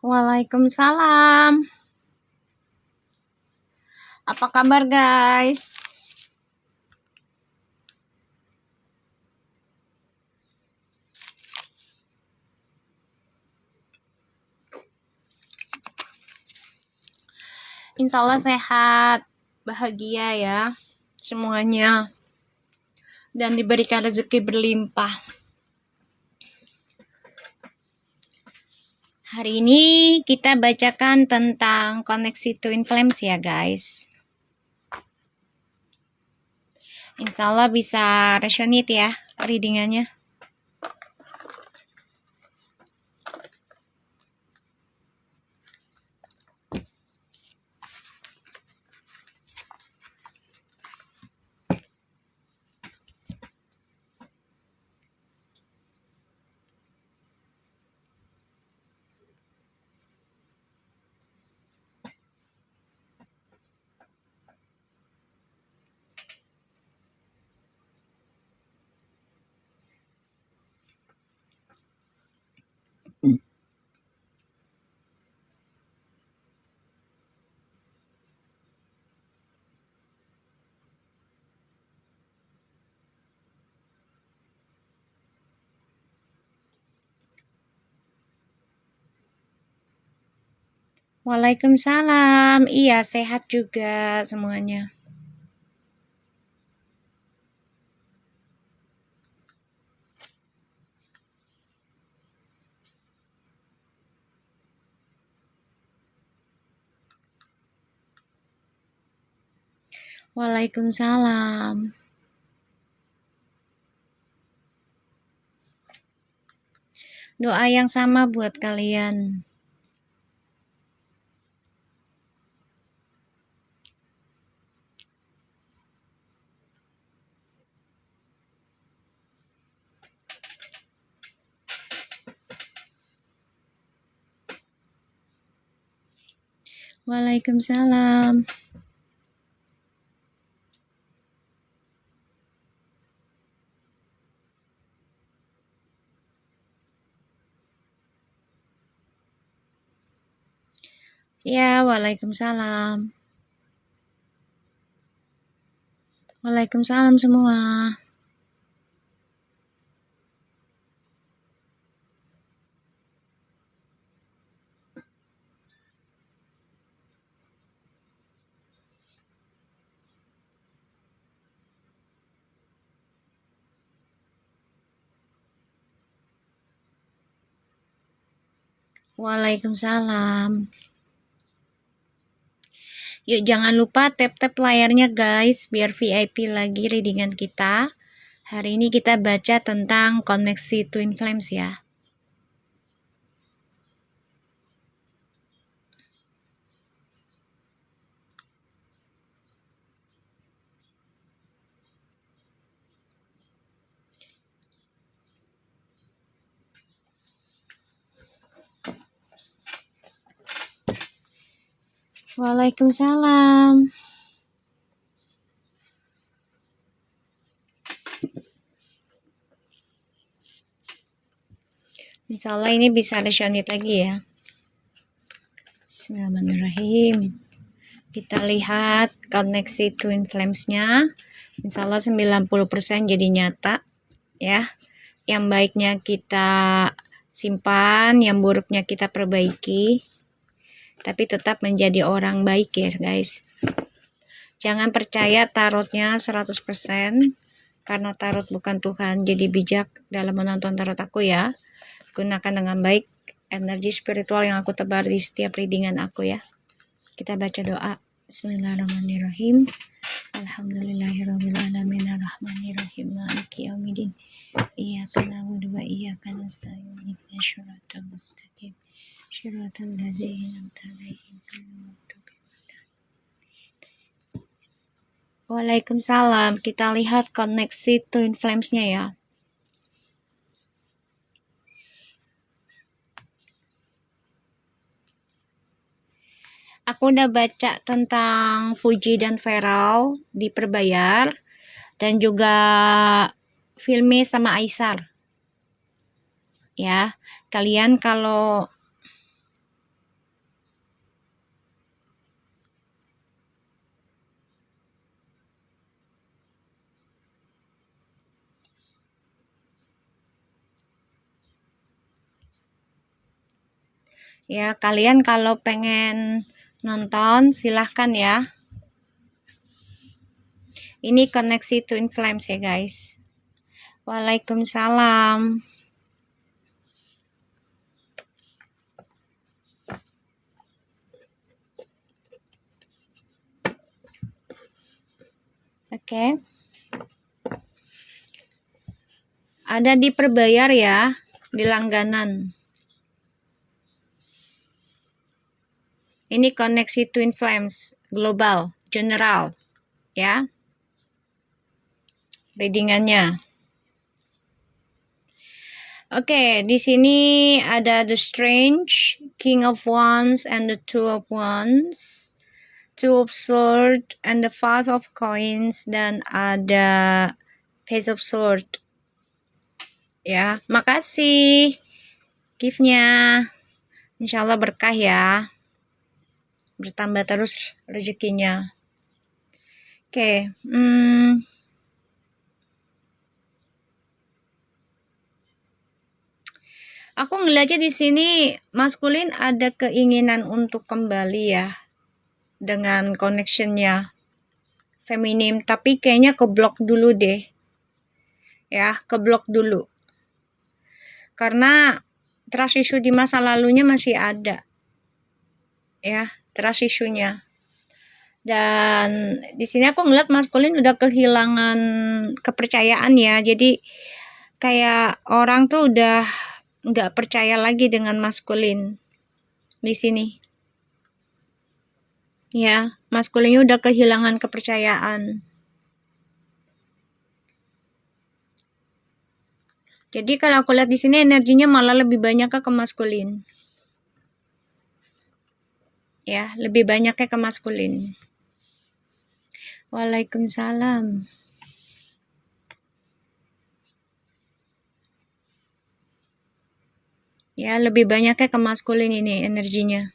Waalaikumsalam. Apa kabar, guys? Insya Allah sehat, bahagia ya semuanya, dan diberikan rezeki berlimpah. Hari ini kita bacakan tentang koneksi twin flames ya, guys. Insya Allah bisa resonate ya readingannya. Waalaikumsalam. Iya, sehat juga semuanya. Waalaikumsalam. Doa yang sama buat kalian. Waalaikumsalam. Ya, waalaikumsalam. Waalaikumsalam semua. Waalaikumsalam. Yuk jangan lupa tap-tap layarnya guys, biar VIP lagi readingan kita. Hari ini kita baca tentang koneksi twin flames ya. Waalaikumsalam. Insya Allah ini bisa resonate lagi ya. Bismillahirrahmanirrahim. Kita lihat koneksi twin flames-nya. Insya Allah 90% jadi nyata ya. Yang baiknya kita simpan, yang buruknya kita perbaiki. Tapi tetap menjadi orang baik ya guys. Jangan percaya tarotnya 100%, karena tarot bukan Tuhan. Jadi bijak dalam menonton tarot aku ya. Gunakan dengan baik energi spiritual yang aku tebar di setiap readingan aku ya. Kita baca doa. Bismillahirrahmanirrahim. Alhamdulillahirabbil alamin arrahmanirrahim maliki yaumiddin. Iyyaka na'budu wa iyyaka nasta'in ihdinas siratal mustaqim. Shiratal ladzina an'amta 'alaihim ghairil maghdubi 'alaihim. Waalaikumsalam. Kita lihat koneksi twin flames-nya ya. Aku udah baca tentang Puji dan Feral di Perbayar, dan juga Filmi sama Aisar. Ya, kalian kalau Ya, kalian kalau pengen nonton silahkan ya. Ini koneksi Twin Flames ya guys. Waalaikumsalam. Oke. Ada di perbayar ya, di langganan. Ini koneksi Twin Flames global, general ya. Readingannya. Oke, di sini ada The Strange, King of Wands, and the Two of Wands, Two of Swords, and the Five of Coins, dan ada Page of Swords. Ya, makasih gift-nya. Insya Allah berkah ya. Bertambah terus rezekinya. Oke, aku ngeliatnya di sini maskulin ada keinginan untuk kembali ya dengan connectionnya feminim, tapi kayaknya keblok dulu deh ya, keblok dulu karena trust issue di masa lalunya masih ada ya, trust issue-nya. Dan di sini aku ngeliat maskulin udah kehilangan kepercayaan ya, jadi kayak orang tuh udah nggak percaya lagi dengan maskulin di sini ya, maskulinnya udah kehilangan kepercayaan. Jadi kalau aku lihat di sini energinya malah lebih banyak ke maskulin ya, lebih banyaknya ke maskulin. Waalaikumsalam. Ya, lebih banyaknya ke maskulin ini energinya.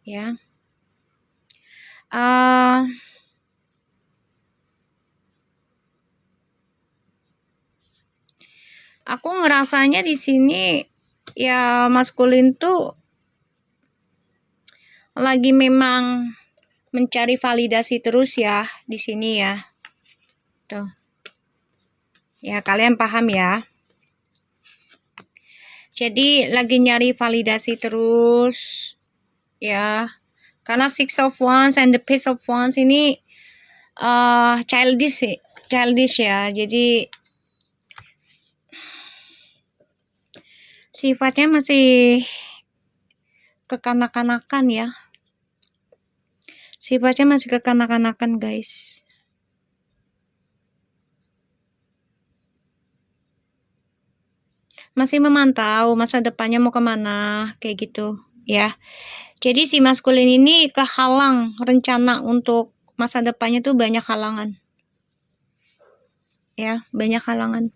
Ya. Aku ngerasanya di sini ya maskulin tuh lagi memang mencari validasi terus ya di sini ya. Tuh. Ya, kalian paham ya. Jadi lagi nyari validasi terus ya. Karena Six of Wands and the Page of Wands ini childish ya. Jadi sifatnya masih kekanak-kanakan ya. Sifatnya masih kekanak-kanakan guys. Masih memantau masa depannya mau kemana, kayak gitu ya. Jadi si maskulin ini kehalang rencana untuk masa depannya tuh banyak halangan. Ya, banyak halangan.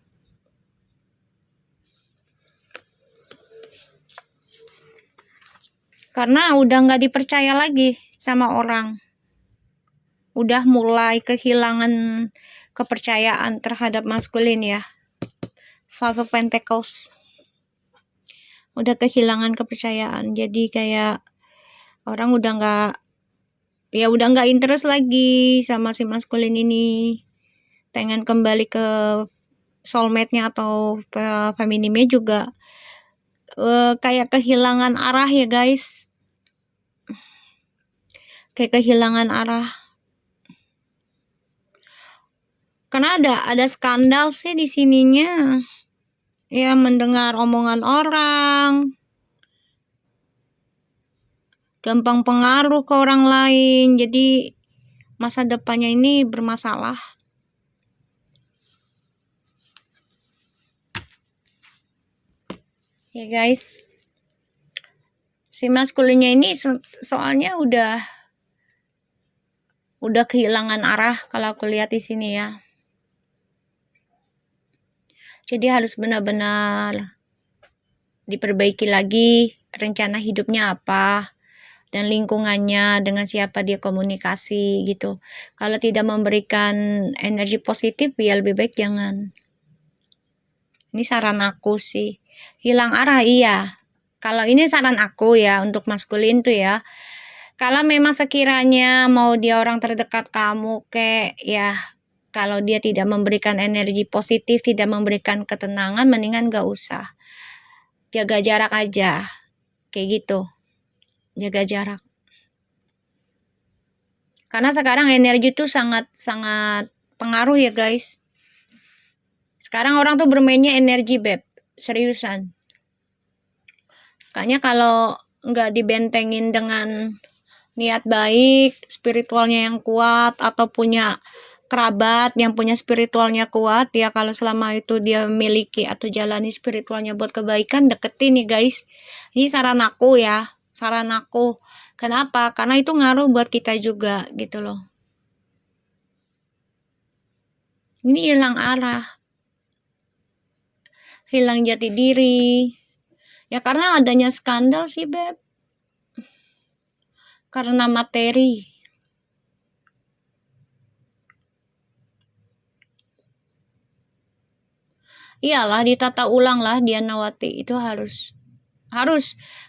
Karena udah nggak dipercaya lagi sama orang. Udah mulai kehilangan kepercayaan terhadap maskulin ya. Five of Pentacles. Udah kehilangan kepercayaan. Jadi kayak orang udah nggak interest lagi sama si maskulin ini. Pengen kembali ke soulmate-nya atau feminimnya juga kayak kehilangan arah ya guys. Kayak kehilangan arah. Karena ada skandal sih di sininya. Ya, mendengar omongan orang. Gampang pengaruh ke orang lain. Jadi masa depannya ini bermasalah. Ya guys. Si maskulinnya ini soalnya udah kehilangan arah kalau aku lihat di sini ya. Jadi harus benar-benar diperbaiki lagi rencana hidupnya apa. dan lingkungannya, dengan siapa dia komunikasi gitu. Kalau tidak memberikan energi positif, ya lebih baik jangan. Ini saran aku sih. Hilang arah, iya. Kalau ini saran aku ya, untuk maskulin tuh ya. Kalau memang sekiranya mau dia orang terdekat kamu, kayak ya, kalau dia tidak memberikan energi positif, tidak memberikan ketenangan, mendingan gak usah. Jaga jarak aja. Kayak gitu. Jaga jarak. Karena sekarang energi tuh sangat pengaruh ya guys. Sekarang orang tuh bermainnya energi beb. Seriusan. Makanya kalau nggak dibentengin dengan niat baik, spiritualnya yang kuat, atau punya kerabat yang punya spiritualnya kuat, ya kalau selama itu dia miliki atau jalani spiritualnya buat kebaikan, deketin nih guys. Ini saran aku ya, saran aku. Kenapa? Karena itu ngaruh buat kita juga gitu loh. Ini hilang arah, hilang jati diri. Ya karena adanya skandal sih beb. Karena materi. Iyalah, ditata ulang lah Dianawati, itu harus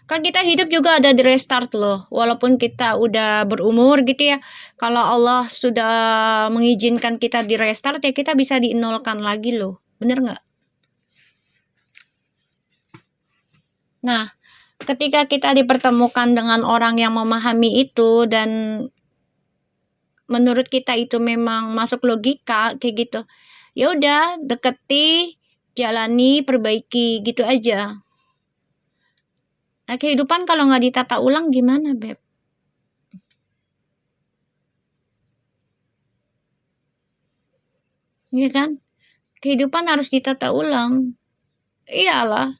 kan kita hidup juga ada di restart loh, walaupun kita udah berumur gitu ya. Kalau Allah sudah mengizinkan kita di restart, ya kita bisa dinolkan lagi loh, bener nggak? Nah, ketika kita dipertemukan dengan orang yang memahami itu dan menurut kita itu memang masuk logika kayak gitu, ya udah deketi, jalani, perbaiki gitu aja. Nah, kehidupan kalau nggak ditata ulang gimana, Beb? Iya kan? Kehidupan harus ditata ulang. Iyalah.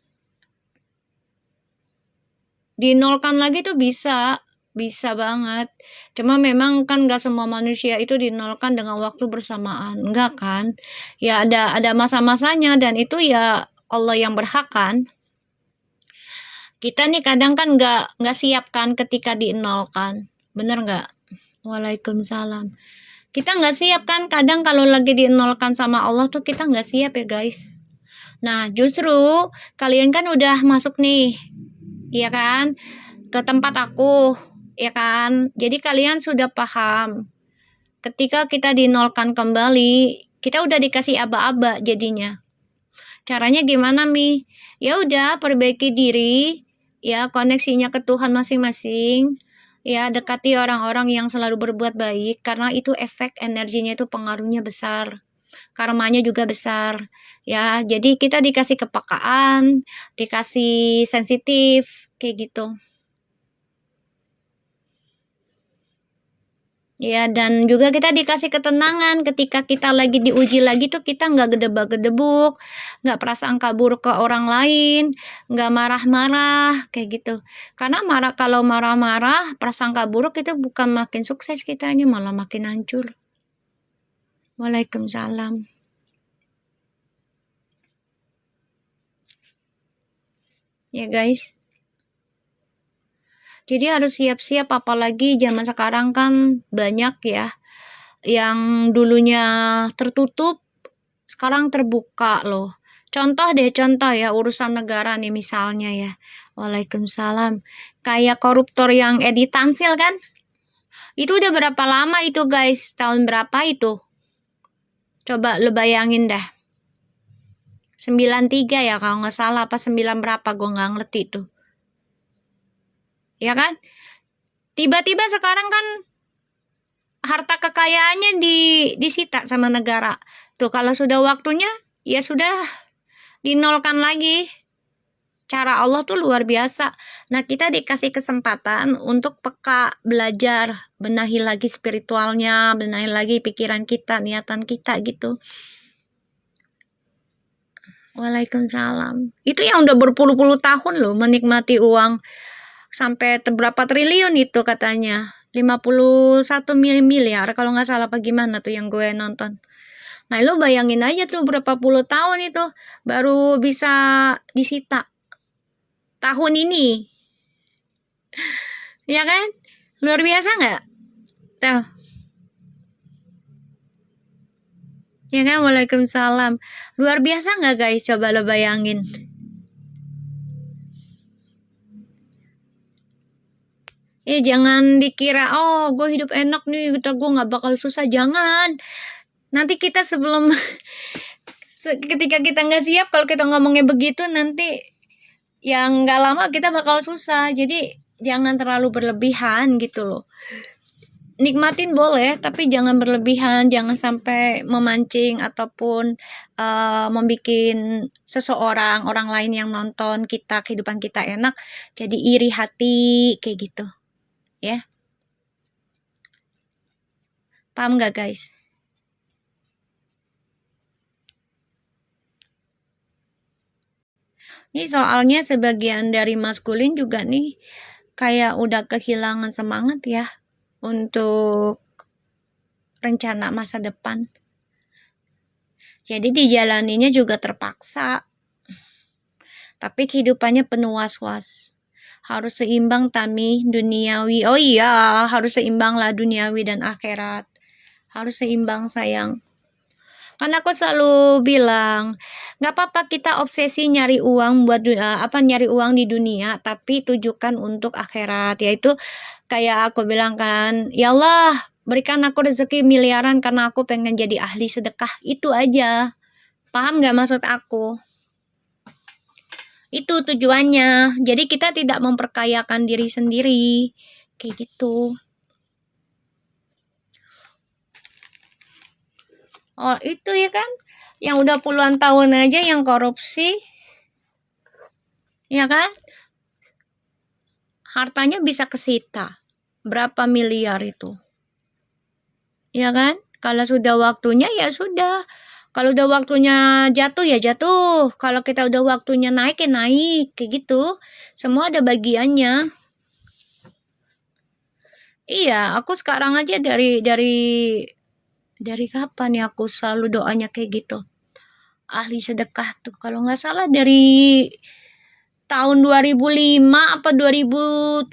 Dinolkan lagi tuh bisa. Bisa banget. Cuma memang kan nggak semua manusia itu dinolkan dengan waktu bersamaan. Enggak kan? Ya ada masa-masanya dan itu ya Allah yang berhak kan. Kita nih kadang kan nggak siap kan ketika dinolkan. Bener nggak? Waalaikumsalam. Kita nggak siap kan kadang kalau lagi dinolkan sama Allah tuh kita nggak siap ya guys. Nah justru kalian kan udah masuk nih, ya kan, ke tempat aku, ya kan. Jadi kalian sudah paham. Ketika kita dinolkan kembali, kita udah dikasih aba-aba jadinya. Caranya gimana Mi? Ya udah perbaiki diri, ya koneksinya ke Tuhan masing-masing. Ya, dekati orang-orang yang selalu berbuat baik karena itu efek energinya itu pengaruhnya besar. Karmanya juga besar. Ya, jadi kita dikasih kepekaan, dikasih sensitif kayak gitu. Ya, dan juga kita dikasih ketenangan ketika kita lagi diuji lagi tuh kita nggak gedebak-gedebuk, nggak prasangka buruk ke orang lain, nggak marah-marah, kayak gitu. Karena kalau marah-marah, prasangka buruk itu bukan makin sukses kitanya, malah makin hancur. Waalaikumsalam. Ya guys. Jadi harus siap-siap, apalagi zaman sekarang kan banyak ya yang dulunya tertutup sekarang terbuka loh. Contoh ya urusan negara nih misalnya ya. Waalaikumsalam. Kayak koruptor yang Edi Tansil kan? Itu udah berapa lama itu guys? Tahun berapa itu? Coba lu bayangin dah. 93 ya kalau nggak salah, apa 9 berapa gue nggak ngerti tuh. Ya kan? Tiba-tiba sekarang kan harta kekayaannya disita sama negara. Tuh kalau sudah waktunya ya sudah dinolkan lagi. Cara Allah tuh luar biasa. Nah, kita dikasih kesempatan untuk peka, belajar, benahi lagi spiritualnya, benahi lagi pikiran kita, niatan kita gitu. Waalaikumsalam. Itu yang udah berpuluh-puluh tahun loh menikmati uang sampai berapa triliun itu katanya. 51 miliar kalau nggak salah apa gimana tuh yang gue nonton. Nah, lo bayangin aja tuh berapa puluh tahun itu baru bisa disita tahun ini. Ya kan? Luar biasa nggak? Tuh. Ya kan? Waalaikumsalam. Luar biasa nggak guys? Coba lo bayangin. Jangan dikira, oh gue hidup enak nih, gue nggak bakal susah. Jangan. Nanti kita sebelum ketika kita nggak siap, kalau kita ngomongnya begitu, nanti yang nggak lama kita bakal susah. Jadi jangan terlalu berlebihan gitu loh. Nikmatin boleh, tapi jangan berlebihan, jangan sampai memancing ataupun membuat seseorang, orang lain yang nonton kita, kehidupan kita enak, jadi iri hati, kayak gitu. Ya, paham nggak guys? Ini soalnya sebagian dari maskulin juga nih kayak udah kehilangan semangat ya untuk rencana masa depan. Jadi dijalaninya juga terpaksa. Tapi kehidupannya penuh was-was. Harus seimbang Tami, duniawi. Oh iya, harus seimbang lah duniawi dan akhirat. Harus seimbang sayang. Kan aku selalu bilang, nggak apa-apa kita obsesi nyari uang buat nyari uang di dunia, tapi tujukan untuk akhirat. Yaitu kayak aku bilang kan, ya Allah berikan aku rezeki miliaran karena aku pengen jadi ahli sedekah. Itu aja. Paham nggak maksud aku? Itu tujuannya. Jadi kita tidak memperkayakan diri sendiri. Kayak gitu. Oh, itu ya kan? Yang udah puluhan tahun aja yang korupsi. Ya kan? Hartanya bisa kesita. Berapa miliar itu? Ya kan? Kalau sudah waktunya ya sudah. Kalau udah waktunya jatuh ya jatuh. Kalau kita udah waktunya naik ya naik. Kayak gitu. Semua ada bagiannya. Iya, aku sekarang aja dari kapan ya aku selalu doanya kayak gitu. Ahli sedekah tuh kalau nggak salah dari tahun 2005 apa 2007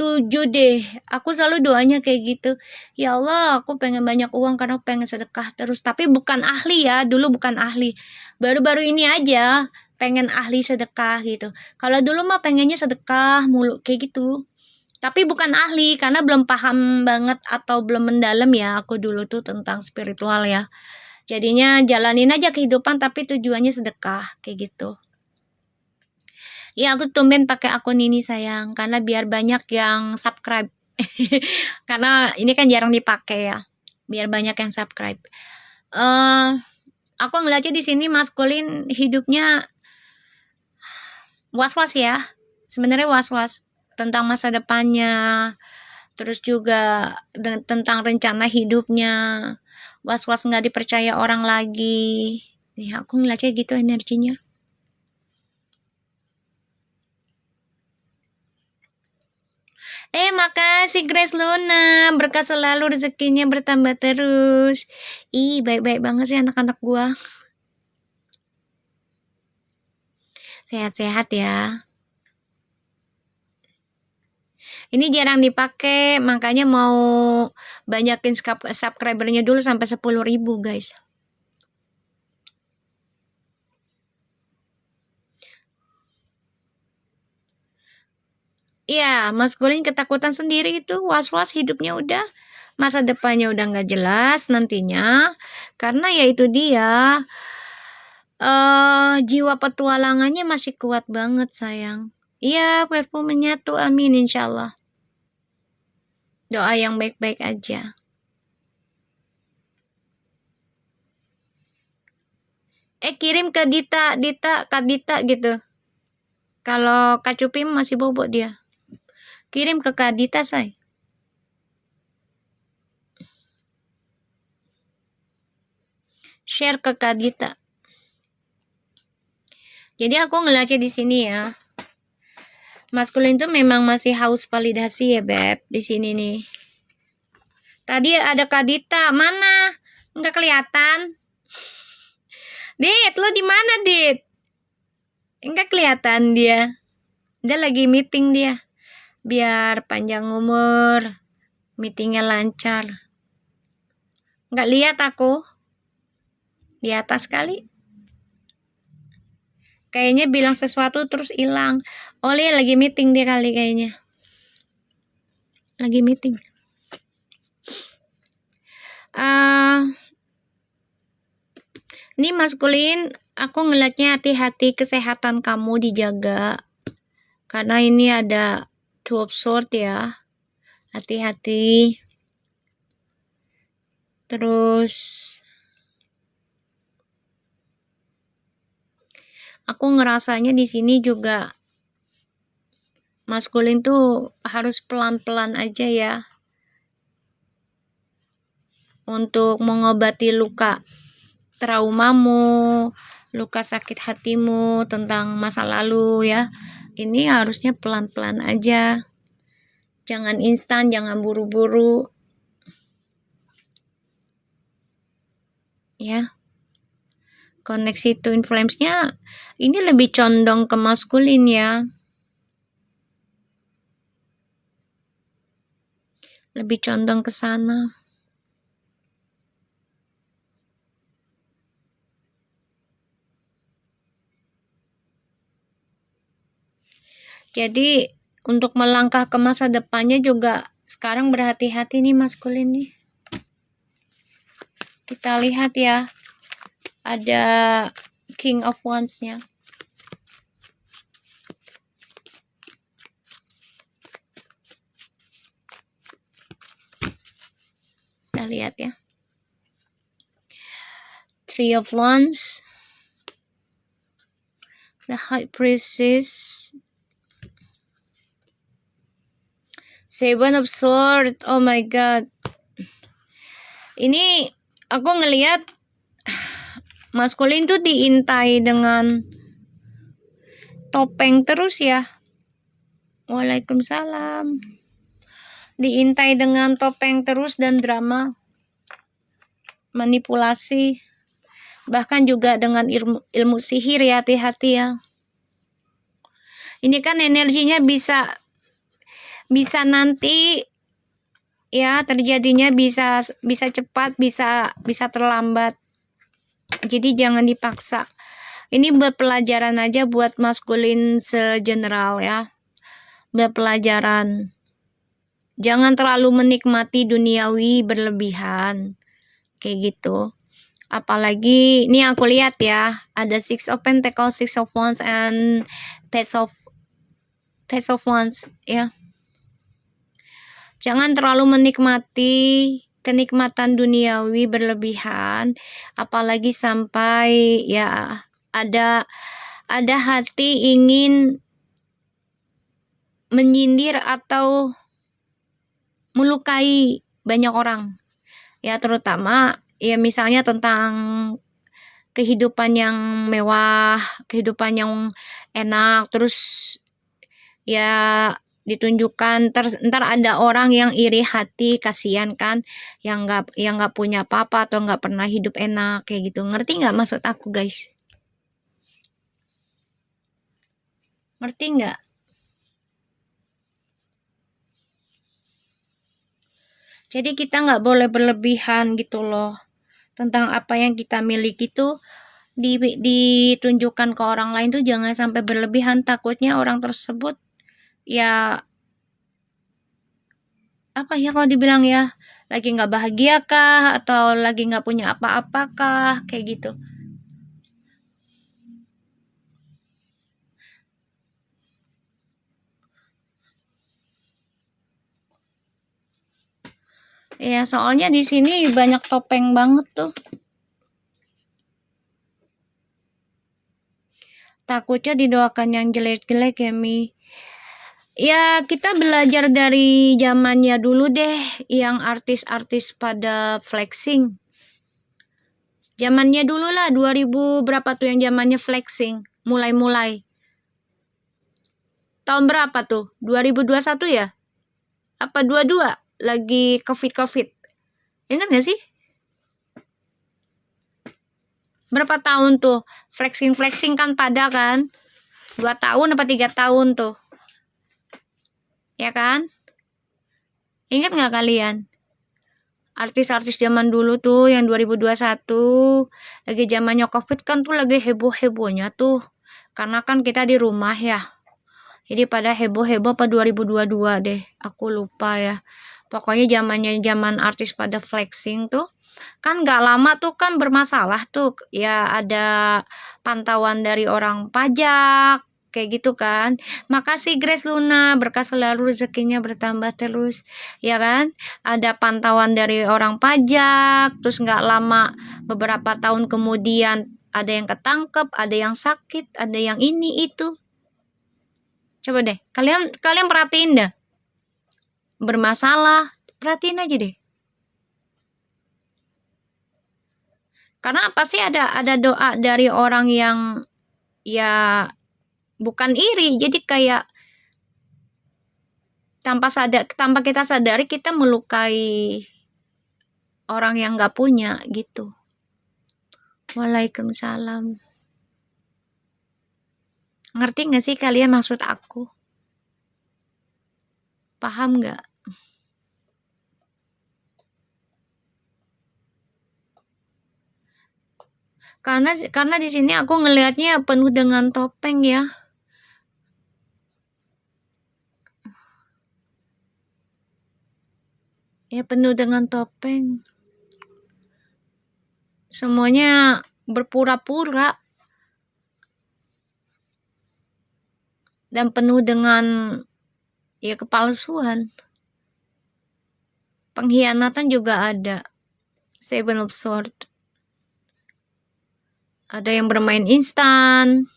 deh. Aku selalu doanya kayak gitu. Ya Allah, aku pengen banyak uang karena aku pengen sedekah terus. Tapi bukan ahli ya, dulu bukan ahli. Baru-baru ini aja pengen ahli sedekah gitu. Kalau dulu mah pengennya sedekah mulu kayak gitu. Tapi bukan ahli karena belum paham banget atau belum mendalam ya aku dulu tuh tentang spiritual ya. Jadinya jalanin aja kehidupan tapi tujuannya sedekah kayak gitu. Ya aku tumben pakai akun ini sayang karena biar banyak yang subscribe. Karena ini kan jarang dipakai ya. Biar banyak yang subscribe. Eh aku ngeliatnya di sini maskulin hidupnya was-was ya. Sebenarnya was-was tentang masa depannya. Terus juga tentang rencana hidupnya. Was-was nggak dipercaya orang lagi. Nih aku ngeliatnya gitu energinya. Makasih Grace Luna. Berkah selalu rezekinya bertambah terus. Ih, baik-baik banget sih anak-anak gua. Sehat-sehat ya. Ini jarang dipakai, makanya mau banyakin subscribernya dulu sampai 10.000 guys. Iya, maskulin ketakutan sendiri itu, was-was hidupnya udah, masa depannya udah nggak jelas nantinya, karena ya itu dia, jiwa petualangannya masih kuat banget sayang. Iya, perform menyatu, amin insyaallah. Doa yang baik-baik aja. Kirim ke Kak Dita gitu. Kalau Kak Cupim masih bobok dia. Kirim ke Kak Dita, say. Share ke Kak Dita. Jadi aku ngeliatnya di sini ya. Maskulin tuh memang masih haus validasi ya, Beb. Di sini nih. Tadi ada Kak Dita. Mana? Nggak kelihatan. Dit, lo di mana, Dit? Enggak kelihatan dia. Dia lagi meeting dia. biar panjang umur, meetingnya lancar. Nggak lihat aku di atas kali. Kayaknya bilang sesuatu terus hilang. Oli lagi meeting dia kali kayaknya. Lagi meeting. Ini maskulin, aku ngeliatnya hati-hati, kesehatan kamu dijaga. Karena ini ada Two of Swords ya. Hati-hati. Terus aku ngerasanya di sini juga maskulin tuh harus pelan-pelan aja ya. Untuk mengobati luka traumamu, luka sakit hatimu tentang masa lalu ya. Ini harusnya pelan-pelan aja. Jangan instan, jangan buru-buru. Ya. Koneksi twin flames-nya ini lebih condong ke maskulin ya. Lebih condong ke sana. Jadi untuk melangkah ke masa depannya juga sekarang berhati-hati nih maskulin nih. Kita lihat ya. Ada King of Wands-nya. Kita lihat ya. Three of Wands. The High Priestess. Seven of Swords. Oh my God. Ini aku ngelihat maskulin tuh diintai dengan topeng terus ya. Waalaikumsalam. Diintai dengan topeng terus dan drama. Manipulasi. Bahkan juga dengan ilmu sihir ya, hati-hati ya. Ini kan energinya bisa nanti ya, terjadinya bisa cepat, bisa terlambat. Jadi jangan dipaksa. Ini buat pelajaran aja buat maskulin segeneral ya. Buat pelajaran. Jangan terlalu menikmati duniawi berlebihan. Kayak gitu. Apalagi ini aku lihat ya, ada Six of Pentacles, Six of Wands, and Page of Wands ya. Jangan terlalu menikmati kenikmatan duniawi berlebihan, apalagi sampai ya ada hati ingin menyindir atau melukai banyak orang. Ya terutama ya misalnya tentang kehidupan yang mewah, kehidupan yang enak, terus ya ditunjukkan ntar ada orang yang iri hati, kasihan kan, yang nggak punya apa-apa atau nggak pernah hidup enak kayak gitu. Ngerti nggak maksud aku guys? Ngerti nggak? Jadi kita nggak boleh berlebihan gitu loh. Tentang apa yang kita miliki tuh ditunjukkan ke orang lain tuh jangan sampai berlebihan. Takutnya orang tersebut ya apa ya kalau dibilang ya, lagi nggak bahagia kah atau lagi nggak punya apa-apa kah kayak gitu. Ya soalnya di sini banyak topeng banget tuh. Takutnya didoakan yang jelek-jelek ya Mi. Ya kita belajar dari zamannya dulu deh, yang artis-artis pada flexing. Zamannya dulu lah, 2000 berapa tuh yang zamannya flexing, mulai-mulai. Tahun berapa tuh? 2021 ya? Apa 22? Lagi COVID. Ingat gak sih? Berapa tahun tuh? Flexing kan pada kan? 2 tahun apa 3 tahun tuh? ya kan? Ingat nggak kalian? Artis-artis zaman dulu tuh yang 2021 lagi zamannya COVID kan tuh lagi heboh-hebohnya tuh. Karena kan kita di rumah ya. Jadi pada heboh-heboh apa 2022 deh. Aku lupa ya. Pokoknya zaman artis pada flexing tuh. Kan gak lama tuh kan bermasalah tuh. Ya ada pantauan dari orang pajak. Kayak gitu kan. Makasih Grace Luna, berkah selalu rezekinya bertambah terus, ya kan? Ada pantauan dari orang pajak, terus nggak lama beberapa tahun kemudian ada yang ketangkep, ada yang sakit, ada yang ini itu. Coba deh, kalian perhatiin dah. Bermasalah, perhatiin aja deh. Karena apa sih ada doa dari orang yang ya bukan iri, jadi kayak tanpa kita sadari kita melukai orang yang nggak punya gitu. Waalaikumsalam. Ngerti nggak sih kalian maksud aku? Paham nggak? Karena di sini aku ngelihatnya penuh dengan topeng ya. Ya penuh dengan topeng. Semuanya berpura-pura dan penuh dengan ya kepalsuan. Pengkhianatan juga ada. Seven of Swords. Ada yang bermain instan.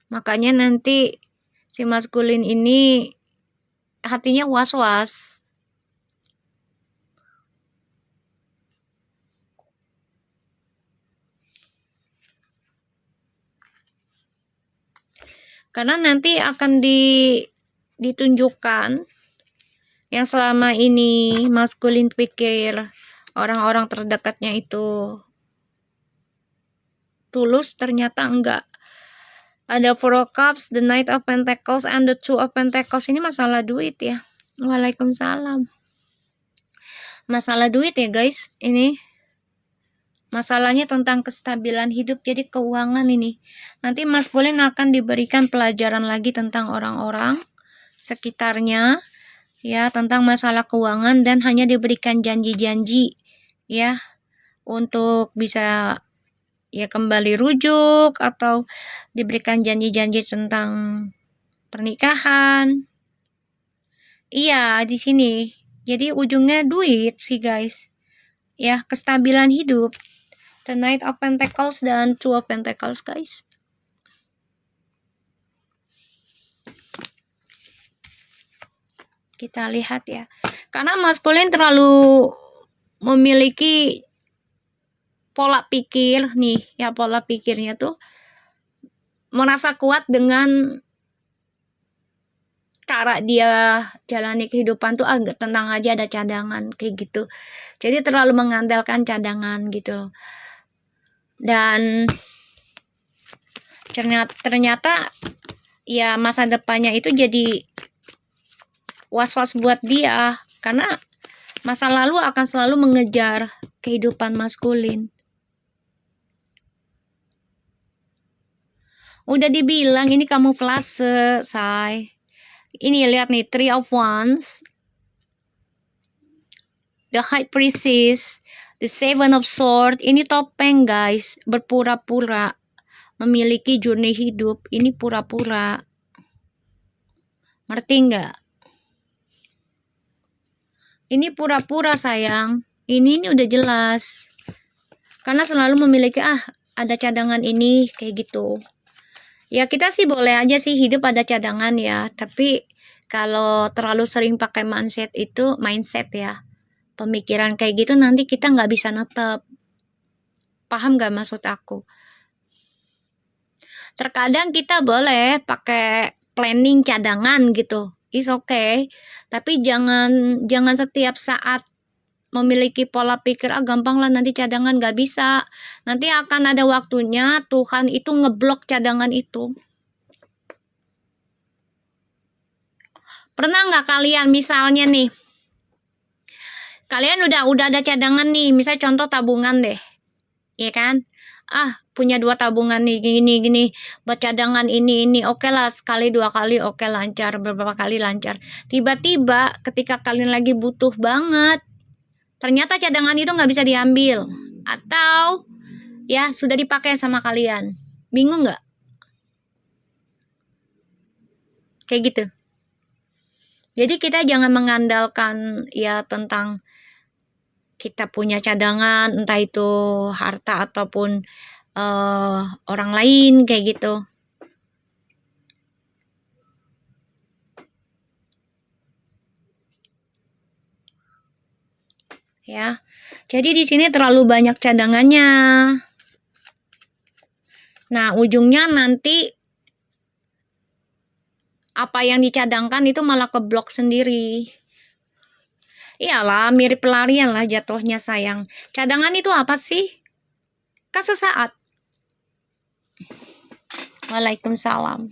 Makanya nanti si maskulin ini hatinya was-was. Karena nanti akan ditunjukkan yang selama ini maskulin pikir orang-orang terdekatnya itu tulus, ternyata enggak. Ada Four of Cups, the Knight of Pentacles, and the Two of Pentacles. Ini masalah duit ya. Waalaikumsalam. Masalah duit ya guys. Ini masalahnya tentang kestabilan hidup, jadi keuangan ini. Nanti maskulin akan diberikan pelajaran lagi tentang orang-orang sekitarnya, ya, tentang masalah keuangan, dan hanya diberikan janji-janji, ya, untuk bisa ya kembali rujuk atau diberikan janji-janji tentang pernikahan. Iya, di sini. Jadi ujungnya duit sih guys. Ya, kestabilan hidup. The Knight of Pentacles dan Two of Pentacles guys. Kita lihat ya. Karena maskulin terlalu memiliki pola pikir nih, ya pola pikirnya tuh merasa kuat dengan cara dia jalani kehidupan tuh agak tenang aja, ada cadangan kayak gitu. Jadi terlalu mengandalkan cadangan gitu. Dan ternyata ya masa depannya itu jadi was-was buat dia, karena masa lalu akan selalu mengejar kehidupan maskulin. Udah dibilang ini kamuflase, say. Ini lihat nih, Three of Wands, the High Priestess, the Seven of Swords. Ini topeng guys, berpura-pura memiliki journey hidup. Ini pura-pura. Ngerti nggak? Ini pura-pura sayang. Ini udah jelas. Karena selalu memiliki ada cadangan ini kayak gitu. Ya kita sih boleh aja sih hidup ada cadangan ya, tapi kalau terlalu sering pakai mindset ya, pemikiran kayak gitu, nanti kita nggak bisa netep. Paham nggak maksud aku? Terkadang kita boleh pakai planning cadangan gitu, is okay, tapi jangan setiap saat memiliki pola pikir gampang lah nanti cadangan, nggak bisa. Nanti akan ada waktunya Tuhan itu ngeblok cadangan itu. Pernah nggak kalian misalnya nih, kalian udah ada cadangan nih, misalnya contoh tabungan deh, ya kan? Punya 2 tabungan nih, gini buat cadangan ini oke lah, sekali 2 kali oke lancar, beberapa kali lancar. Tiba-tiba ketika kalian lagi butuh banget, ternyata cadangan itu nggak bisa diambil, atau ya sudah dipakai sama kalian. Bingung nggak? Kayak gitu. Jadi kita jangan mengandalkan ya tentang kita punya cadangan, entah itu harta ataupun orang lain kayak gitu. Ya. Jadi di sini terlalu banyak cadangannya. Nah, ujungnya nanti apa yang dicadangkan itu malah keblok sendiri. Iyalah, mirip pelarian lah jatuhnya sayang. Cadangan itu apa sih? Kan sesaat. Waalaikumsalam.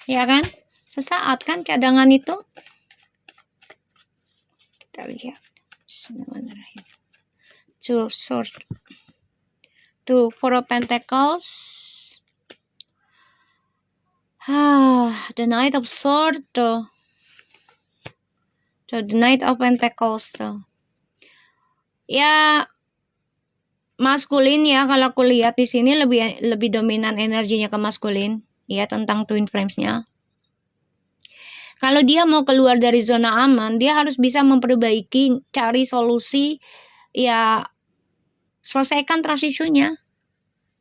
Ya kan? Sesaat kan cadangan itu. Kita lihat. Bismillahirrahmanirrahim. Two Four of Pentacles. The Knight of Swords tuh. The Knight of Pentacles tuh. Ya, maskulin ya, kalau aku lihat di sini lebih dominan energinya ke maskulin ya, tentang twin flames-nya. Kalau dia mau keluar dari zona aman, dia harus bisa memperbaiki, cari solusi, ya selesaikan trust issue-nya.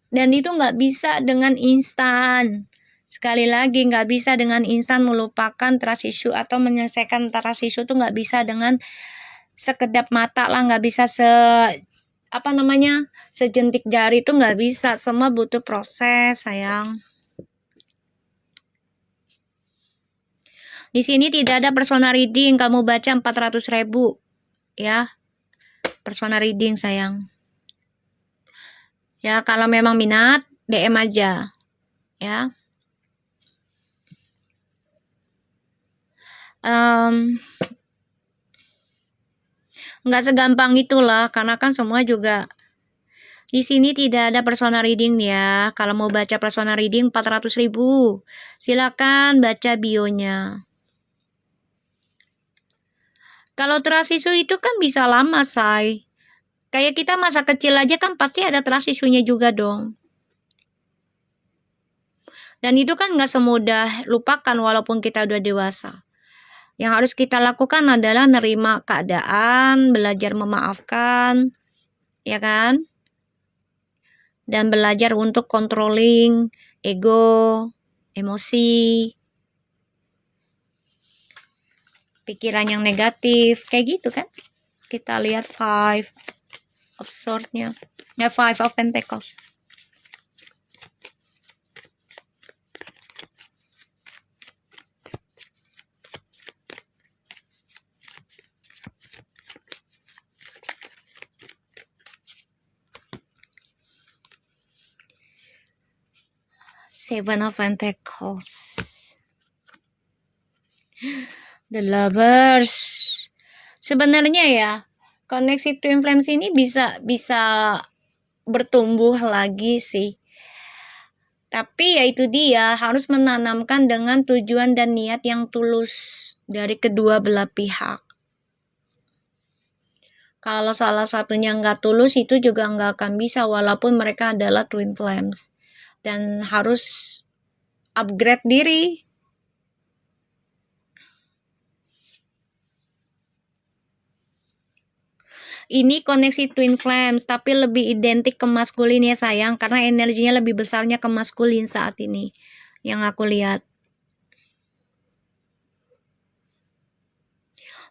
Dan itu nggak bisa dengan instan. Sekali lagi, nggak bisa dengan instan melupakan trust issue atau menyelesaikan trust issue tuh nggak bisa dengan sekedap mata lah, nggak bisa sejentik jari tuh nggak bisa. Semua butuh proses sayang. Di sini tidak ada persona reading, kamu baca 400.000 ya. Persona reading sayang. Ya, kalau memang minat DM aja ya. Nggak segampang itulah, karena kan semua juga di sini tidak ada persona reading ya. Kalau mau baca persona reading 400.000, silakan baca bionya. Kalau trust issue itu kan bisa lama say. Kayak kita masa kecil aja kan pasti ada trust issue-nya juga dong. Dan itu kan nggak semudah lupakan walaupun kita udah dewasa. Yang harus kita lakukan adalah nerima keadaan, belajar memaafkan, ya kan? Dan belajar untuk controlling ego, emosi, pikiran yang negatif, kayak gitu kan? Kita lihat Five of Swords-nya, ya Five of Pentacles. Seven of Pentacles. The Lovers. Sebenarnya ya, koneksi twin flames ini bisa bertumbuh lagi sih. Tapi ya itu dia, harus menanamkan dengan tujuan dan niat yang tulus dari kedua belah pihak. Kalau salah satunya nggak tulus, itu juga nggak akan bisa walaupun mereka adalah twin flames. Dan harus upgrade diri. Ini koneksi twin flames, tapi lebih identik ke maskulin ya sayang, karena energinya lebih besarnya ke maskulin saat ini, yang aku lihat.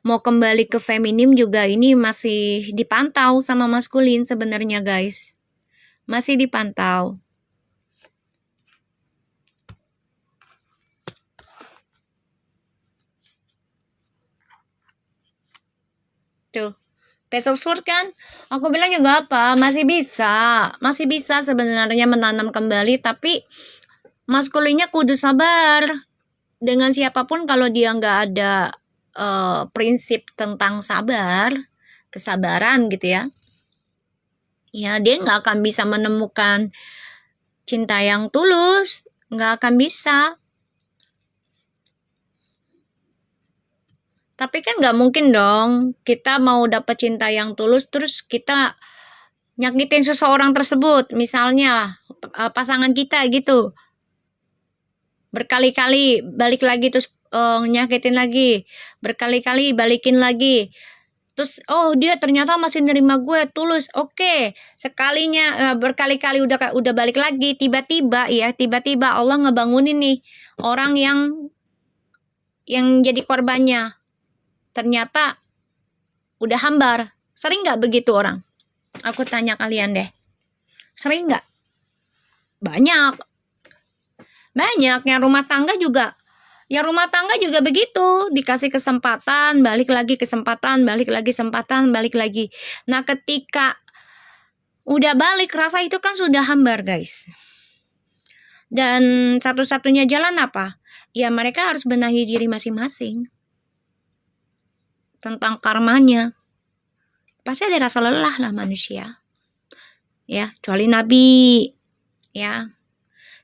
Mau kembali ke feminim juga ini masih dipantau sama maskulin sebenarnya guys. Masih dipantau. Tuh. Page of Swords kan, aku bilang juga apa, masih bisa sebenarnya menanam kembali, tapi maskulinnya kudu sabar. dengan siapapun kalau dia nggak ada prinsip tentang sabar, kesabaran gitu ya, ya dia nggak akan bisa menemukan cinta yang tulus, nggak akan bisa. Tapi kan nggak mungkin dong kita mau dapat cinta yang tulus terus kita nyakitin seseorang tersebut, misalnya pasangan kita gitu, berkali-kali balik lagi terus nyakitin lagi, berkali-kali balikin lagi, terus oh dia ternyata masih nerima gue tulus, oke, sekalinya berkali-kali udah balik lagi, tiba-tiba Allah ngebangunin nih orang yang jadi korbannya, ternyata udah hambar. Sering nggak begitu orang? Aku tanya kalian deh, sering nggak? Banyak yang rumah tangga juga. Yang rumah tangga juga begitu, dikasih kesempatan, balik lagi kesempatan, balik lagi kesempatan, balik lagi. Nah, ketika udah balik, rasa itu kan sudah hambar, guys. Dan satu-satunya jalan apa? Ya mereka harus benahi diri masing-masing tentang karmanya. Pasti ada rasa lelah lah manusia. Ya, kecuali Nabi. Ya,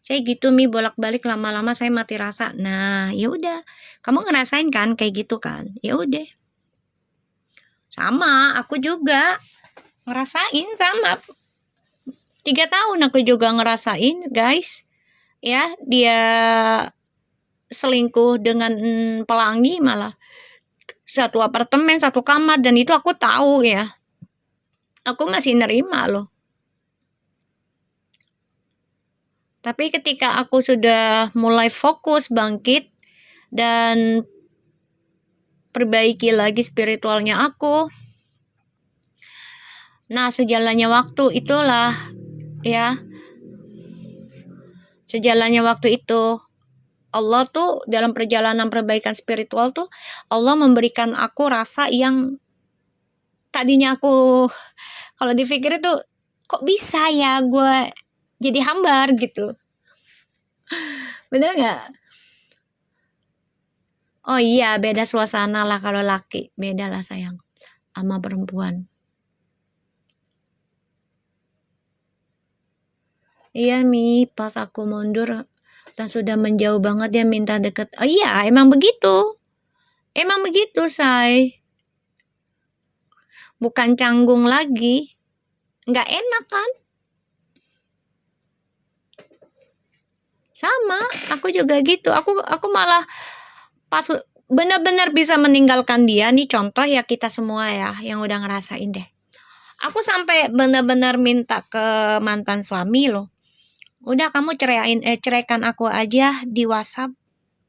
saya gitu bolak-balik, lama-lama saya mati rasa. Nah, ya udah, kamu ngerasain kan kayak gitu kan? Ya udah, sama aku juga ngerasain, sama 3 tahun aku juga ngerasain, guys. Ya, dia selingkuh dengan pelangi, malah satu apartemen, satu kamar, dan itu aku tahu ya. Aku masih nerima loh. Tapi ketika aku sudah mulai fokus bangkit dan perbaiki lagi spiritualnya aku, nah sejalannya waktu itulah ya, sejalannya waktu itu Allah tuh dalam perjalanan perbaikan spiritual tuh Allah memberikan aku rasa yang tadinya aku kalau dipikir itu kok bisa ya gue jadi hambar gitu. Bener nggak? Oh iya, beda suasana lah kalau laki, beda lah sayang sama perempuan. Iya Mi, pas aku mundur dan sudah menjauh banget dia minta deket. Oh iya, emang begitu. Emang begitu, say. Bukan canggung lagi. Nggak enak kan? Sama, aku juga gitu. Aku malah pas benar-benar bisa meninggalkan dia nih, contoh ya kita semua ya yang udah ngerasain deh. Aku sampai benar-benar minta ke mantan suami loh. Udah kamu ceraikan aku aja di WhatsApp.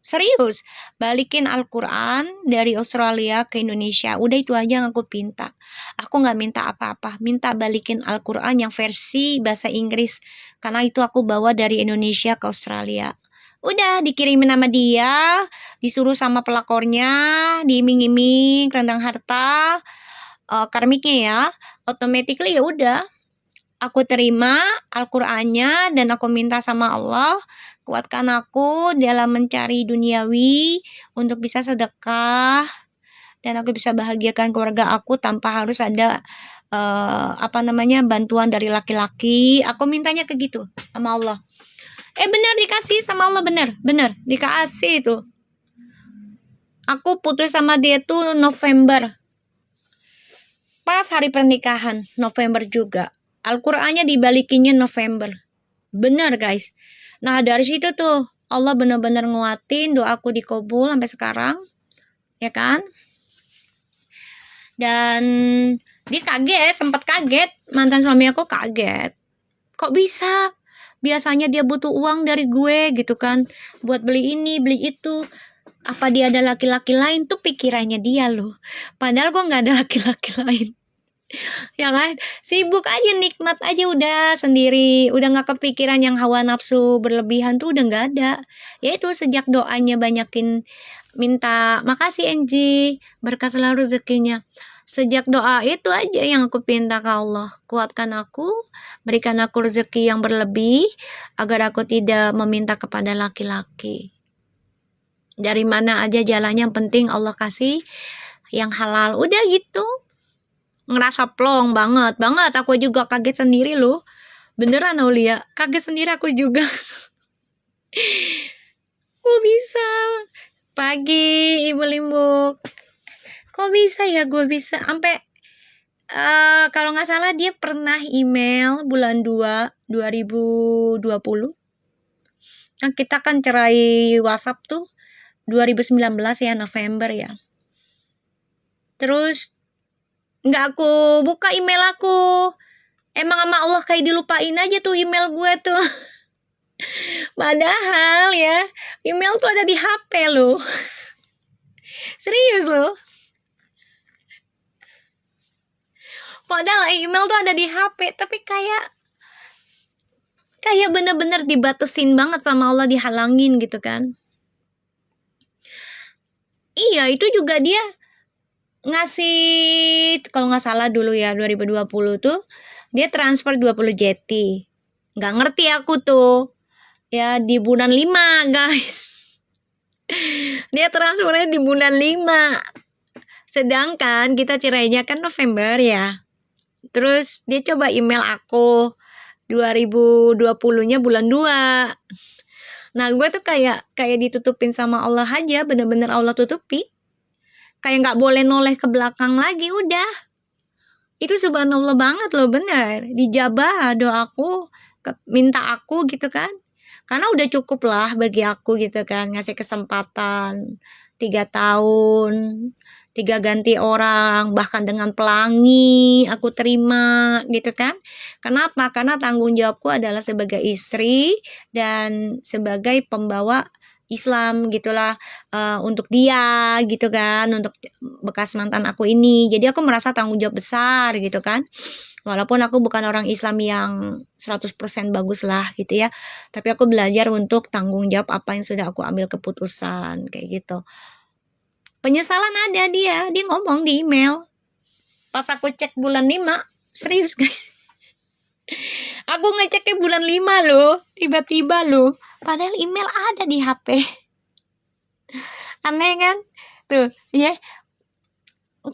Serius, balikin Al-Quran dari Australia ke Indonesia. Udah itu aja yang aku minta. Aku nggak minta apa-apa. Minta balikin Al-Quran yang versi bahasa Inggris. Karena itu aku bawa dari Indonesia ke Australia. Udah dikirimin sama dia, disuruh sama pelakornya, diiming-iming tentang harta, karmiknya ya. Automatically ya udah. Aku terima Al-Qur'annya dan aku minta sama Allah, kuatkan aku dalam mencari duniawi untuk bisa sedekah dan aku bisa bahagiakan keluarga aku tanpa harus ada bantuan dari laki-laki. Aku mintanya ke gitu sama Allah. Benar dikasih sama Allah, benar dikasih itu. Aku putus sama dia tuh November. Pas hari pernikahan, November juga. Al-Qur'annya dibalikinnya November. Bener guys. Nah dari situ tuh Allah bener-bener nguatin, doaku dikabul sampai sekarang. Ya kan? Dan dia kaget, sempat kaget. Mantan suami aku kaget. Kok bisa? Biasanya dia butuh uang dari gue gitu kan. Buat beli ini, beli itu. Apa dia ada laki-laki lain? Tuh pikirannya dia loh. Padahal gue gak ada laki-laki lain. Ya kan, sibuk aja, nikmat aja udah sendiri, udah nggak kepikiran yang hawa nafsu berlebihan tuh udah nggak ada. Ya itu sejak doanya banyakin minta makasih Angie, berkah selalu rezekinya. Sejak doa itu aja yang aku pinta ke Allah, kuatkan aku, berikan aku rezeki yang berlebih agar aku tidak meminta kepada laki-laki. Dari mana aja jalannya, yang penting Allah kasih yang halal. Udah gitu. Ngerasa plong banget. Aku juga kaget sendiri loh. Beneran Aulia, kaget sendiri aku juga. Kok bisa? Pagi, Ibu Limbuk. Kok bisa ya gue bisa? Sampai kalau nggak salah dia pernah email bulan 2 2020. Nah, kita kan cerai WhatsApp tuh 2019 ya, November ya. Terus nggak aku buka email aku. Emang sama Allah kayak dilupain aja tuh email gue tuh. Padahal ya, email tuh ada di HP loh. Serius loh. Padahal email tuh ada di HP, tapi kayak bener-bener dibatesin banget sama Allah, dihalangin gitu kan. Iya, itu juga dia ngasih, kalau nggak salah dulu ya 2020 tuh dia transfer 20 JT. Nggak ngerti aku tuh. Ya di bulan 5 guys. Dia transfernya di bulan 5. Sedangkan kita cerainya kan November ya. Terus dia coba email aku 2020-nya bulan 2. Nah, gue tuh kayak ditutupin sama Allah aja, bener-bener Allah tutupi. Kayak nggak boleh noleh ke belakang lagi, udah. Itu subhanallah banget loh, bener. Dijabah doaku, minta aku gitu kan. Karena udah cukup lah bagi aku gitu kan, ngasih kesempatan 3 tahun, 3 ganti orang, bahkan dengan pelangi aku terima gitu kan. Kenapa? Karena tanggung jawabku adalah sebagai istri dan sebagai pembawa Islam gitulah, untuk dia gitu kan, untuk bekas mantan aku ini. Jadi aku merasa tanggung jawab besar gitu kan. Walaupun aku bukan orang Islam yang 100% bagus lah gitu ya, tapi aku belajar untuk tanggung jawab apa yang sudah aku ambil keputusan, kayak gitu. Penyesalan ada dia ngomong di email. Pas aku cek bulan 5, serius guys. Aku ngeceknya bulan 5 loh, tiba-tiba loh. Padahal email ada di HP. Aneh kan? Tuh, ya.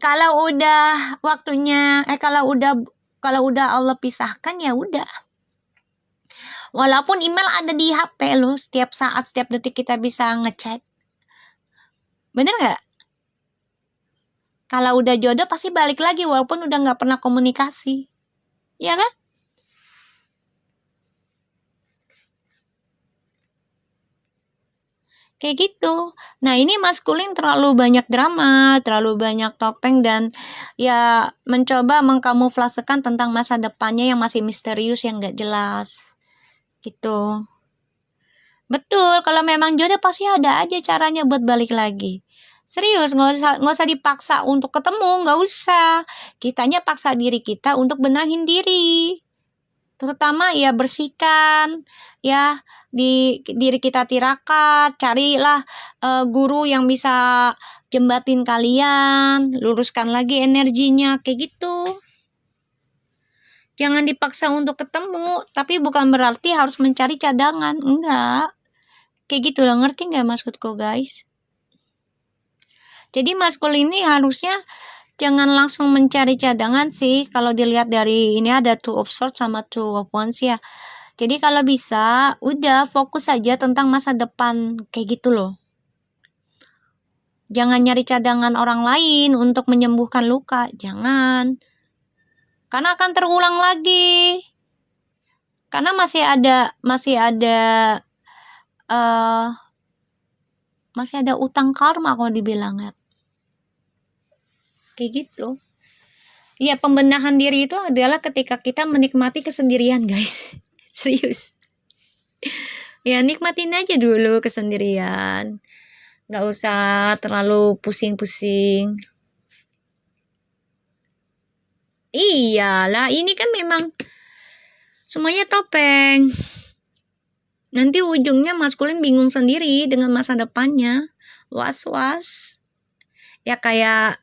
Kalau udah waktunya, kalau udah Allah pisahkan ya udah. Walaupun email ada di HP loh, setiap saat, setiap detik kita bisa ngecek. Bener nggak? Kalau udah jodoh pasti balik lagi walaupun udah nggak pernah komunikasi. Ya kan? Kayak gitu. Nah, ini maskulin terlalu banyak drama, terlalu banyak topeng, dan ya mencoba mengkamuflasekan tentang masa depannya yang masih misterius, yang nggak jelas. Gitu. Betul, kalau memang jodoh pasti ada aja caranya buat balik lagi. Serius, nggak usah dipaksa untuk ketemu, nggak usah. Kitanya paksa diri kita untuk benahin diri. Terutama ya bersihkan, ya di diri kita tirakat, carilah guru yang bisa jembatin kalian, luruskan lagi energinya, kayak gitu. Jangan dipaksa untuk ketemu, tapi bukan berarti harus mencari cadangan, enggak. Kayak gitu lah, ngerti nggak maksudku guys? Jadi maskul ini harusnya jangan langsung mencari cadangan sih. Kalau dilihat dari ini ada two of swords sama two of wands ya. Jadi kalau bisa, udah fokus aja tentang masa depan, kayak gitu loh. Jangan nyari cadangan orang lain untuk menyembuhkan luka, jangan. Karena akan terulang lagi. Karena masih ada utang karma kalau dibilangnya. Kayak gitu. Ya, pembenahan diri itu adalah ketika kita menikmati kesendirian, guys. Serius. Ya, nikmatin aja dulu kesendirian. Nggak usah terlalu pusing-pusing. Iyalah, ini kan memang semuanya topeng. Nanti ujungnya maskulin bingung sendiri dengan masa depannya. Was-was. Ya kayak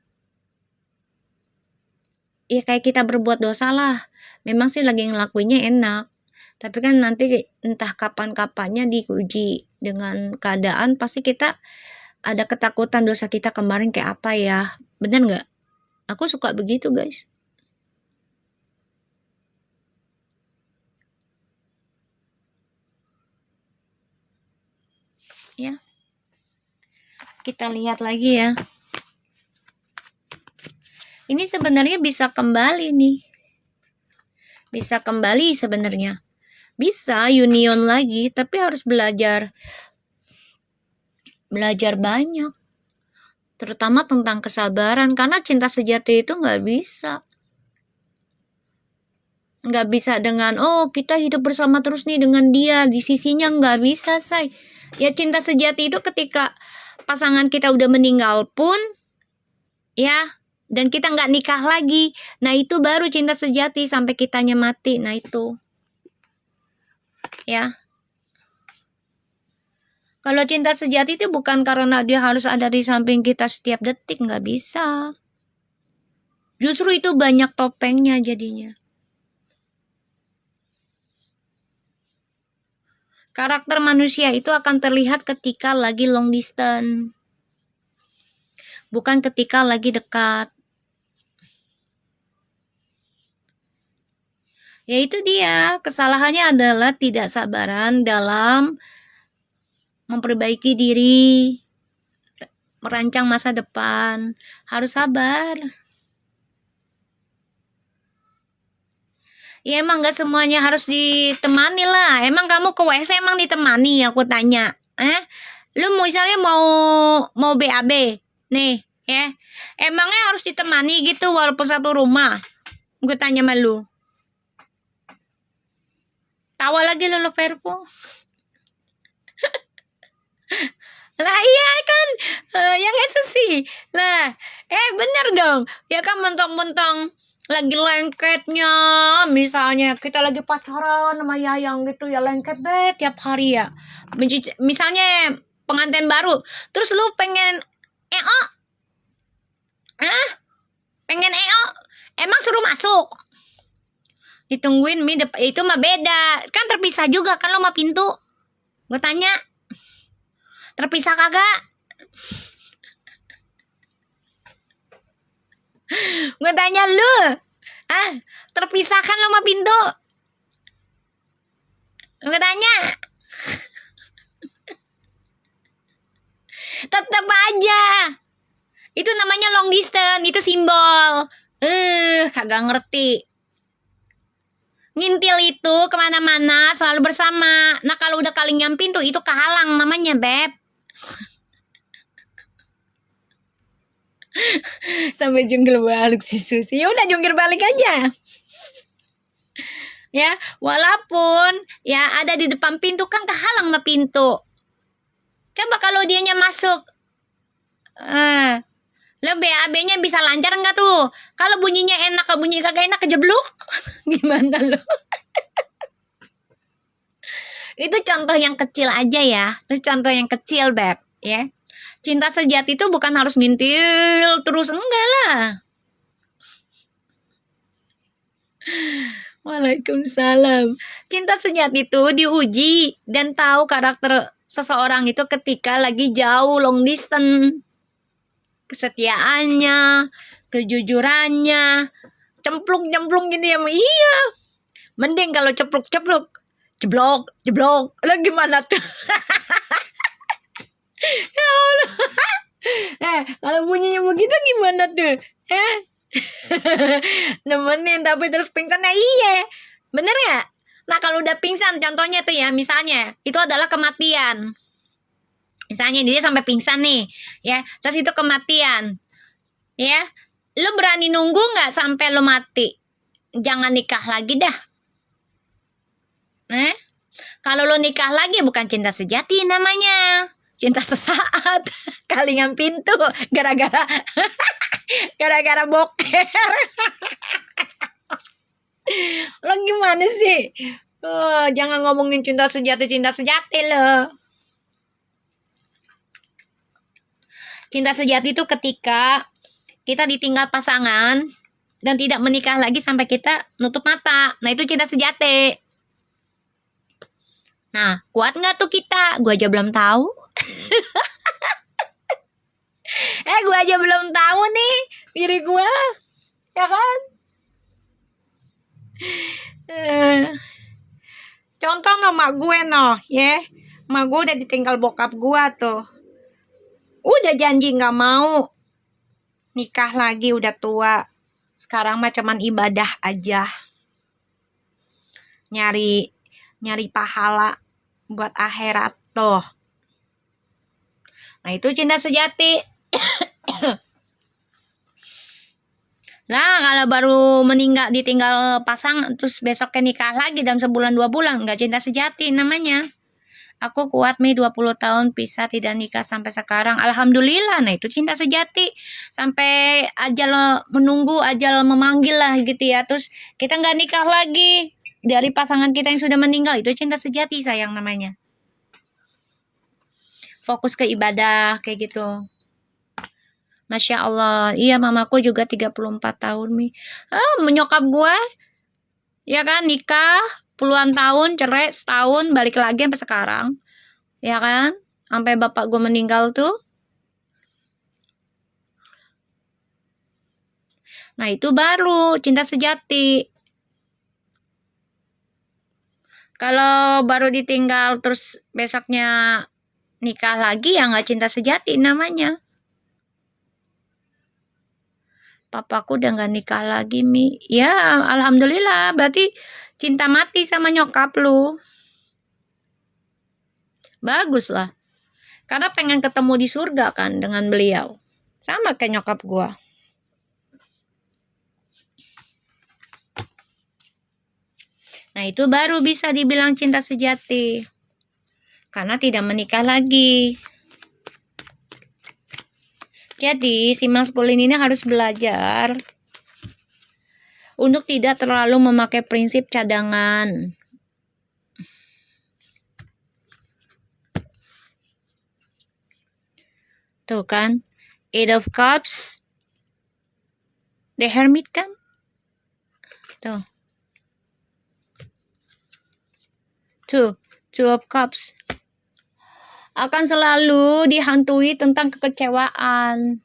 kita berbuat dosa lah. Memang sih lagi ngelakuinnya enak. Tapi kan nanti entah kapan-kapannya diuji dengan keadaan, pasti kita ada ketakutan dosa kita kemarin kayak apa ya. Bener nggak? Aku suka begitu guys. Ya. Kita lihat lagi ya. Ini sebenarnya bisa kembali nih. Bisa kembali sebenarnya. Bisa union lagi, tapi harus belajar banyak. Terutama tentang kesabaran, karena cinta sejati itu nggak bisa. Nggak bisa dengan, oh kita hidup bersama terus nih dengan dia, di sisinya nggak bisa, say. Ya cinta sejati itu ketika pasangan kita udah meninggal pun, ya, dan kita nggak nikah lagi. Nah itu baru cinta sejati sampai kitanya mati. Nah itu. Ya. Kalau cinta sejati itu bukan karena dia harus ada di samping kita setiap detik. Nggak bisa. Justru itu banyak topengnya jadinya. Karakter manusia itu akan terlihat ketika lagi long distance. Bukan ketika lagi dekat. Yaitu dia, kesalahannya adalah tidak sabaran dalam memperbaiki diri, merancang masa depan. Harus sabar. Ya emang gak semuanya harus ditemani lah. Emang kamu ke WC emang ditemani, aku tanya. Lu misalnya mau BAB nih, ya. Emangnya harus ditemani gitu walaupun satu rumah? Gue tanya sama lu. Tawa lagi lo Verpo. Lah iya kan, yang itu sih. Lah, bener dong. Ya kan mentang-mentang lagi lengketnya, misalnya kita lagi pacaran sama Yayang gitu ya, lengket deh tiap hari ya. Misalnya pengantin baru, terus lu pengen pengen emang suruh masuk, ditungguin itu mah beda kan, terpisah juga kan lo sama pintu. Gue tanya, terpisah kagak? Gue tanya lu, terpisah kan lo sama pintu? Gue tanya. Tetap aja itu namanya long distance, itu simbol. Kagak ngerti. Ngintil itu kemana-mana selalu bersama. Nah kalau udah kalingan pintu itu kehalang namanya, Beb. Sampai jungkir balik si Susi. Ya udah jungkir balik aja. Ya, walaupun ya ada di depan pintu kan kehalang sama pintu. Coba kalau dianya masuk, lo BAB-nya bisa lancar nggak tuh? Kalau bunyinya enak, kalau bunyi kagak enak kejeblok. Gimana lo? Itu contoh yang kecil aja ya. Itu contoh yang kecil, Beb, ya. Cinta sejati itu bukan harus ngintil terus, enggak lah. Waalaikumsalam. Cinta sejati itu diuji dan tahu karakter seseorang itu ketika lagi jauh long distance. Kesetiaannya, kejujurannya, cemplung gini ya. Iya. Mending kalau jeblok. Lah gimana tuh? Ya Allah. Kalau bunyinya begitu gimana tuh? Nemenin tapi terus pingsan, ya iya. Bener nggak? Nah kalau udah pingsan, contohnya tuh ya, misalnya itu adalah kematian. Misalnya dia sampai pingsan nih, ya, terus itu kematian, ya, lu berani nunggu nggak sampai lu mati? Jangan nikah lagi dah. Kalau lu nikah lagi bukan cinta sejati namanya, cinta sesaat. Kalingan pintu gara-gara boker. Lo gimana sih? Jangan ngomongin cinta sejati lo. Cinta sejati itu ketika kita ditinggal pasangan dan tidak menikah lagi sampai kita nutup mata. Nah itu cinta sejati. Nah kuat nggak tuh kita? Gue aja belum tahu. Gue aja belum tahu nih diri gue, ya kan? Contoh sama gue ya. Mak gue udah ditinggal bokap gue tuh. Udah janji nggak mau nikah lagi, udah tua. Sekarang mah cuman ibadah aja. Nyari pahala buat akhirat tuh. Nah, itu cinta sejati. Nah, kalau baru ditinggal pasang, terus besoknya nikah lagi dalam sebulan 2 bulan, nggak cinta sejati namanya. Aku kuat 20 tahun pisah tidak nikah sampai sekarang. Alhamdulillah. Nah, itu cinta sejati. Sampai ajal menunggu, ajal memanggil lah gitu ya. Terus kita nggak nikah lagi dari pasangan kita yang sudah meninggal. Itu cinta sejati sayang namanya. Fokus ke ibadah kayak gitu. Masya Allah. Iya, mamaku juga 34 tahun Mi. Menyokap gue ya kan nikah puluhan tahun, cerai setahun, balik lagi sampai sekarang. Ya kan? Sampai bapak gue meninggal tuh. Nah, itu baru cinta sejati. Kalau baru ditinggal terus besoknya nikah lagi, ya nggak cinta sejati namanya. Papaku udah nggak nikah lagi Mi. Ya, alhamdulillah. Berarti cinta mati sama nyokap lu. Bagus lah. Karena pengen ketemu di surga kan dengan beliau. Sama kayak nyokap gua. Nah, itu baru bisa dibilang cinta sejati. Karena tidak menikah lagi. Jadi, si maskulin ini harus belajar untuk tidak terlalu memakai prinsip cadangan. Tuh kan, Eight of Cups, The Hermit kan? Tuh. Two of Cups. Akan selalu dihantui tentang kekecewaan.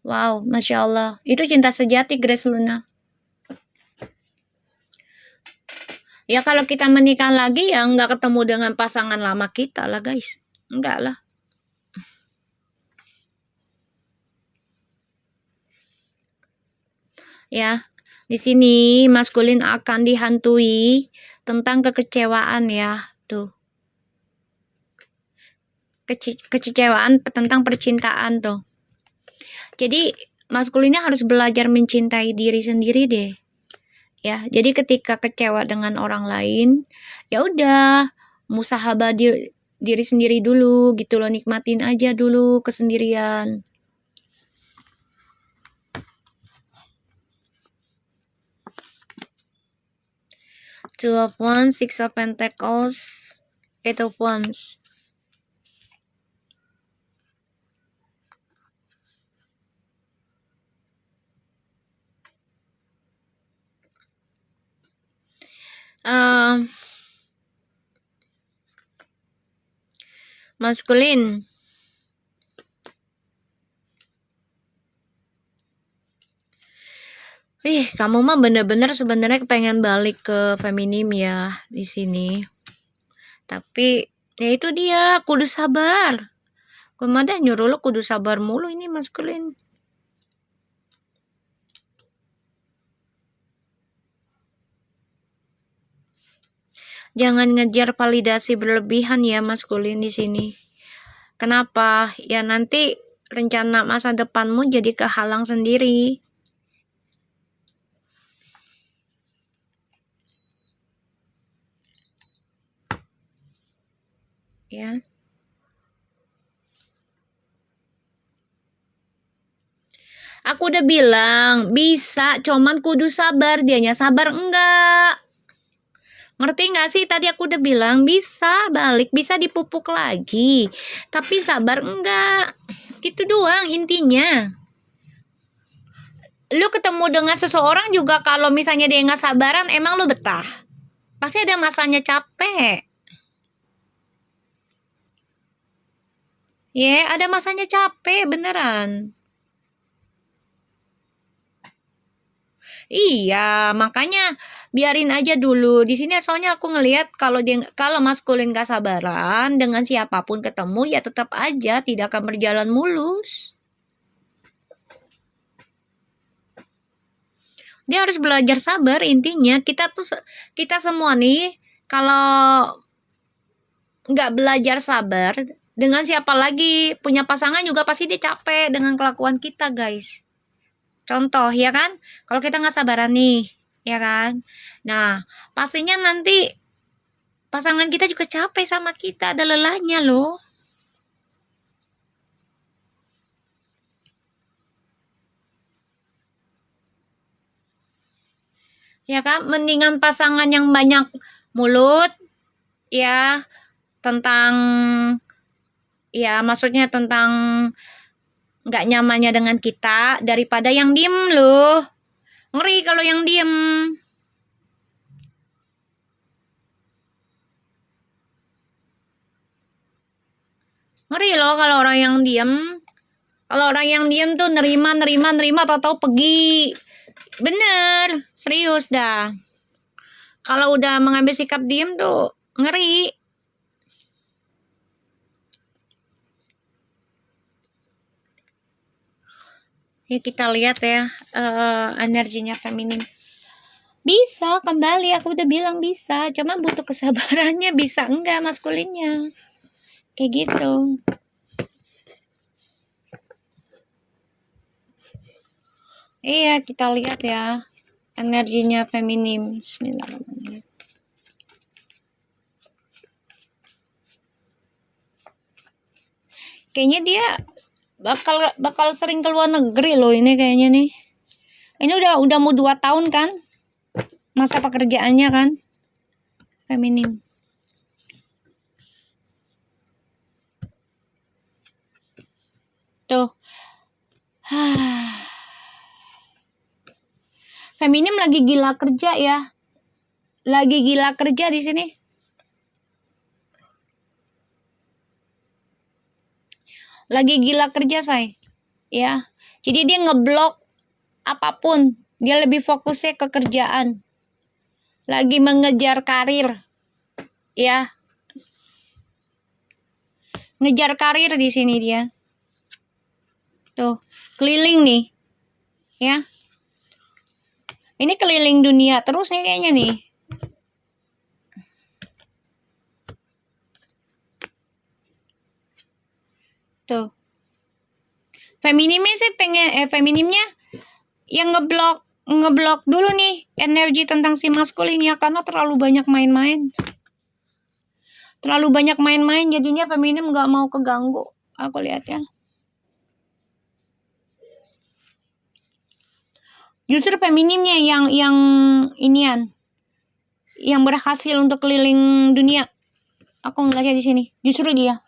Wow, Masya Allah. Itu cinta sejati, Grace Luna. Ya kalau kita menikah lagi ya nggak ketemu dengan pasangan lama kita lah guys. Enggak lah. Ya, di sini maskulin akan dihantui tentang kekecewaan ya. Tuh. Kekecewaan tentang percintaan tuh. Jadi maskulinnya harus belajar mencintai diri sendiri deh. Ya, jadi ketika kecewa dengan orang lain, ya udah musahabah diri sendiri dulu gitu loh, nikmatin aja dulu kesendirian. Two of Wands, Six of Pentacles, Eight of Wands. Maskulin. Kamu mah bener-bener sebenarnya pengen balik ke feminim ya di sini. Tapi ya itu dia, kudu sabar. Kemana nyuruh lo kudu sabar mulu ini maskulin. Jangan ngejar validasi berlebihan ya maskulin di sini. Kenapa? Ya nanti rencana masa depanmu jadi kehalang sendiri. Ya. Aku udah bilang bisa, cuman kudu sabar. Dianya sabar enggak. Ngerti nggak sih? Tadi aku udah bilang bisa balik, bisa dipupuk lagi. Tapi sabar enggak. Gitu doang intinya. Lu ketemu dengan seseorang juga kalau misalnya dia nggak sabaran, emang lu betah? Pasti ada masanya capek. Ya, ada masanya capek beneran. Iya, makanya biarin aja dulu. Di sini soalnya aku ngelihat kalau maskulin gak sabaran dengan siapapun ketemu ya tetap aja tidak akan berjalan mulus. Dia harus belajar sabar intinya. Kita semua nih kalau nggak belajar sabar dengan siapa lagi punya pasangan juga pasti dia capek dengan kelakuan kita, guys. Contoh ya kan, kalau kita nggak sabaran nih, ya kan. Nah, pastinya nanti pasangan kita juga capek sama kita, ada lelahnya loh. Ya kan, mendingan pasangan yang banyak mulut, ya, tentang, ya maksudnya tentang nggak nyamannya dengan kita, daripada yang diem loh. Ngeri kalau yang diem. Ngeri loh kalau orang yang diem. Kalau orang yang diem tuh nerima, tahu-tahu pergi. Bener, serius dah. Kalau udah mengambil sikap diem tuh ngeri. Ya kita lihat ya energinya feminim. Bisa kembali, aku udah bilang bisa. Cuma butuh kesabarannya, bisa enggak maskulinnya. Kayak gitu. Iya, kita lihat ya energinya feminim. Bismillahirrahmanirrahim. Kayaknya dia bakal sering ke luar negeri loh ini kayaknya nih. Ini udah mau 2 tahun kan masa pekerjaannya kan feminim. Tuh. Feminim lagi gila kerja ya. Lagi gila kerja di sini. Lagi gila kerja, say. Ya. Jadi dia ngeblok apapun. Dia lebih fokusnya ke kerjaan. Lagi mengejar karir. Ya. Ngejar karir di sini dia. Tuh, keliling nih. Ya. Ini keliling dunia terus nih kayaknya nih. Tuh. Feminimnya sih feminimnya yang ngeblok dulu nih energi tentang si maskulinnya karena terlalu banyak main-main. Terlalu banyak main-main jadinya feminim nggak mau keganggu. Aku lihat ya. Justru feminimnya yang inian, yang berhasil untuk keliling dunia. Aku ngeliatnya di sini. Justru dia.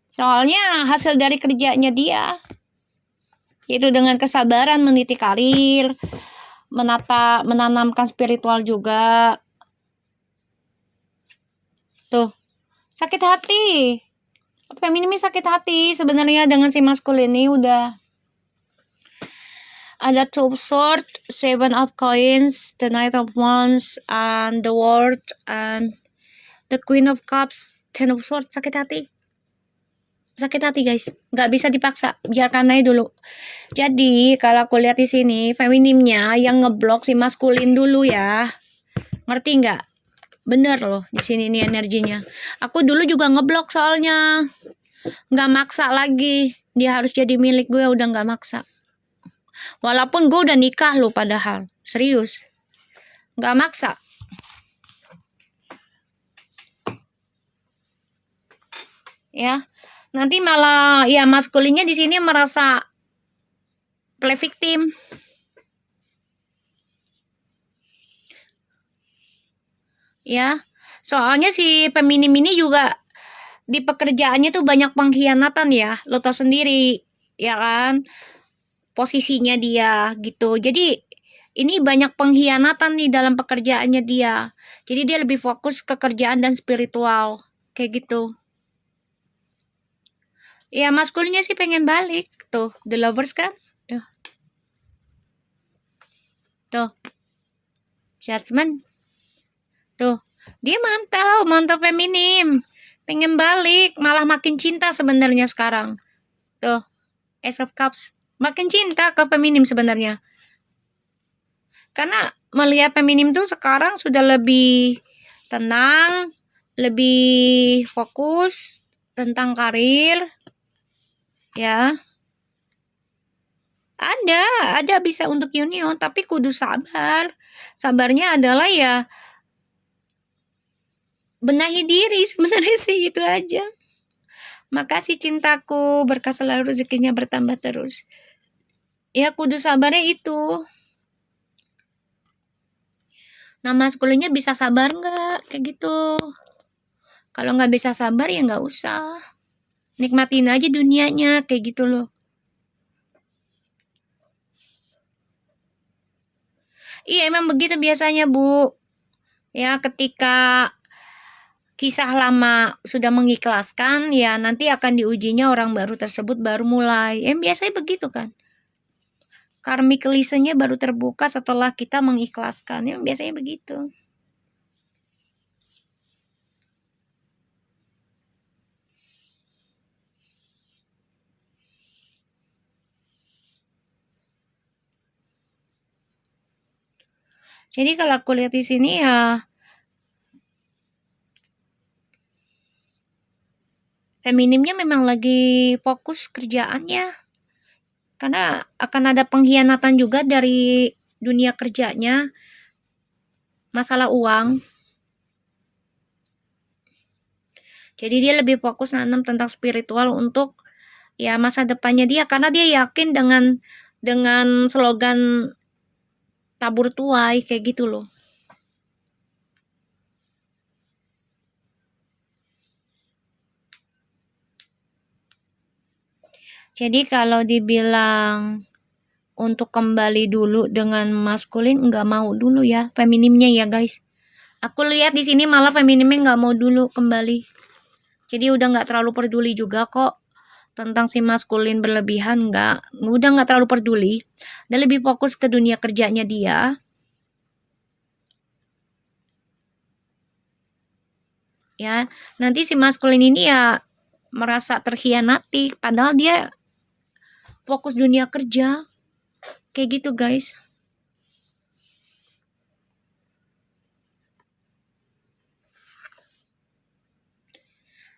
Soalnya hasil dari kerjanya dia, yaitu dengan kesabaran meniti karir, menanamkan spiritual juga. Tuh, sakit hati. Feminim sakit hati sebenarnya dengan si maskulin ini udah. Ada Two of Swords, Seven of Coins, the Knight of Wands, and the World, and the Queen of Cups, Ten of Swords. Sakit hati. Sakit hati guys, nggak bisa dipaksa, biarkan aja dulu. Jadi kalau aku lihat di sini feminimnya yang ngeblok si maskulin dulu ya, ngerti nggak? Bener loh di sini nih energinya. Aku dulu juga ngeblok soalnya, nggak maksa lagi. Dia harus jadi milik gue, udah nggak maksa. Walaupun gue udah nikah loh padahal, serius, nggak maksa. Ya. Nanti malah ya maskulinnya di sini merasa play victim. Ya. Soalnya si feminim ini juga di pekerjaannya tuh banyak pengkhianatan ya. Lo tau sendiri, ya kan? Posisinya dia gitu. Jadi ini banyak pengkhianatan nih dalam pekerjaannya dia. Jadi dia lebih fokus ke kerjaan dan spiritual. Kayak gitu. Ya maskulnya sih pengen balik. Tuh, The Lovers kan? Tuh. Tuh. Judgment. Tuh. Dia mantau feminim. Pengen balik, malah makin cinta sebenarnya sekarang. Tuh. Ace of Cups. Makin cinta ke feminim sebenarnya. Karena melihat feminim tuh sekarang sudah lebih tenang, lebih fokus tentang karir. Ya. Ada bisa untuk union, tapi kudu sabar. Sabarnya adalah ya benahi diri, sebenarnya sih itu aja. Makasih cintaku, berkah selalu rezekinya bertambah terus. Ya kudu sabarnya itu. Nah maskulinnya bisa sabar nggak? Kayak gitu. Kalau nggak bisa sabar ya nggak usah. Nikmatin aja dunianya, kayak gitu loh. Iya emang begitu biasanya Bu. Ya ketika kisah lama sudah mengikhlaskan, ya nanti akan diujinya orang baru tersebut baru mulai. Biasanya begitu kan. Karmik listenya baru terbuka setelah kita mengikhlaskan. Biasanya begitu. Jadi kalau aku lihat di sini ya feminimnya memang lagi fokus kerjaannya. Karena akan ada pengkhianatan juga dari dunia kerjanya. Masalah uang. Jadi dia lebih fokus nanam tentang spiritual untuk ya masa depannya dia, karena dia yakin dengan slogan tabur tuai kayak gitu loh. Jadi kalau dibilang untuk kembali dulu dengan maskulin nggak mau dulu ya, feminimnya ya guys. Aku lihat di sini malah feminimnya nggak mau dulu kembali. Jadi udah nggak terlalu peduli juga kok tentang si maskulin berlebihan, udah nggak terlalu peduli. Dan lebih fokus ke dunia kerjanya dia. Ya, nanti si maskulin ini ya merasa terkhianati, padahal dia fokus dunia kerja. Kayak gitu guys.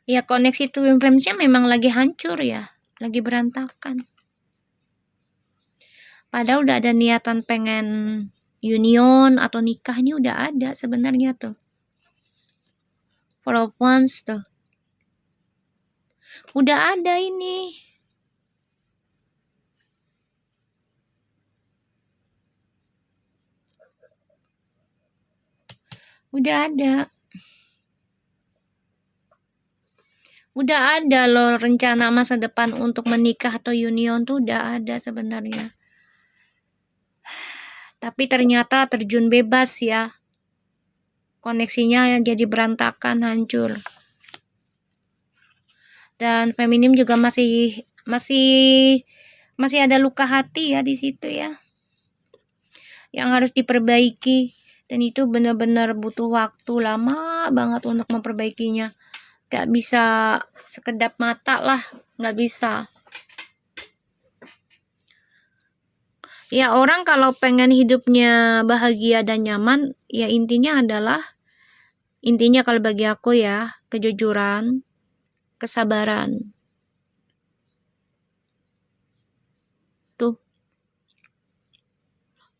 Ya koneksi twin flames-nya memang lagi hancur ya, lagi berantakan. Padahal udah ada niatan pengen union atau nikahnya udah ada sebenarnya tuh. For of Wands tuh. Udah ada ini. Udah ada. Udah ada loh rencana masa depan untuk menikah atau union tuh udah ada sebenarnya. Tapi ternyata terjun bebas ya. Koneksinya jadi berantakan, hancur. Dan feminim juga masih ada luka hati ya di situ ya. Yang harus diperbaiki, dan itu benar-benar butuh waktu lama banget untuk memperbaikinya. Gak bisa sekedap mata lah, gak bisa. Ya orang kalau pengen hidupnya bahagia dan nyaman, ya intinya kalau bagi aku ya, kejujuran, kesabaran. Tuh.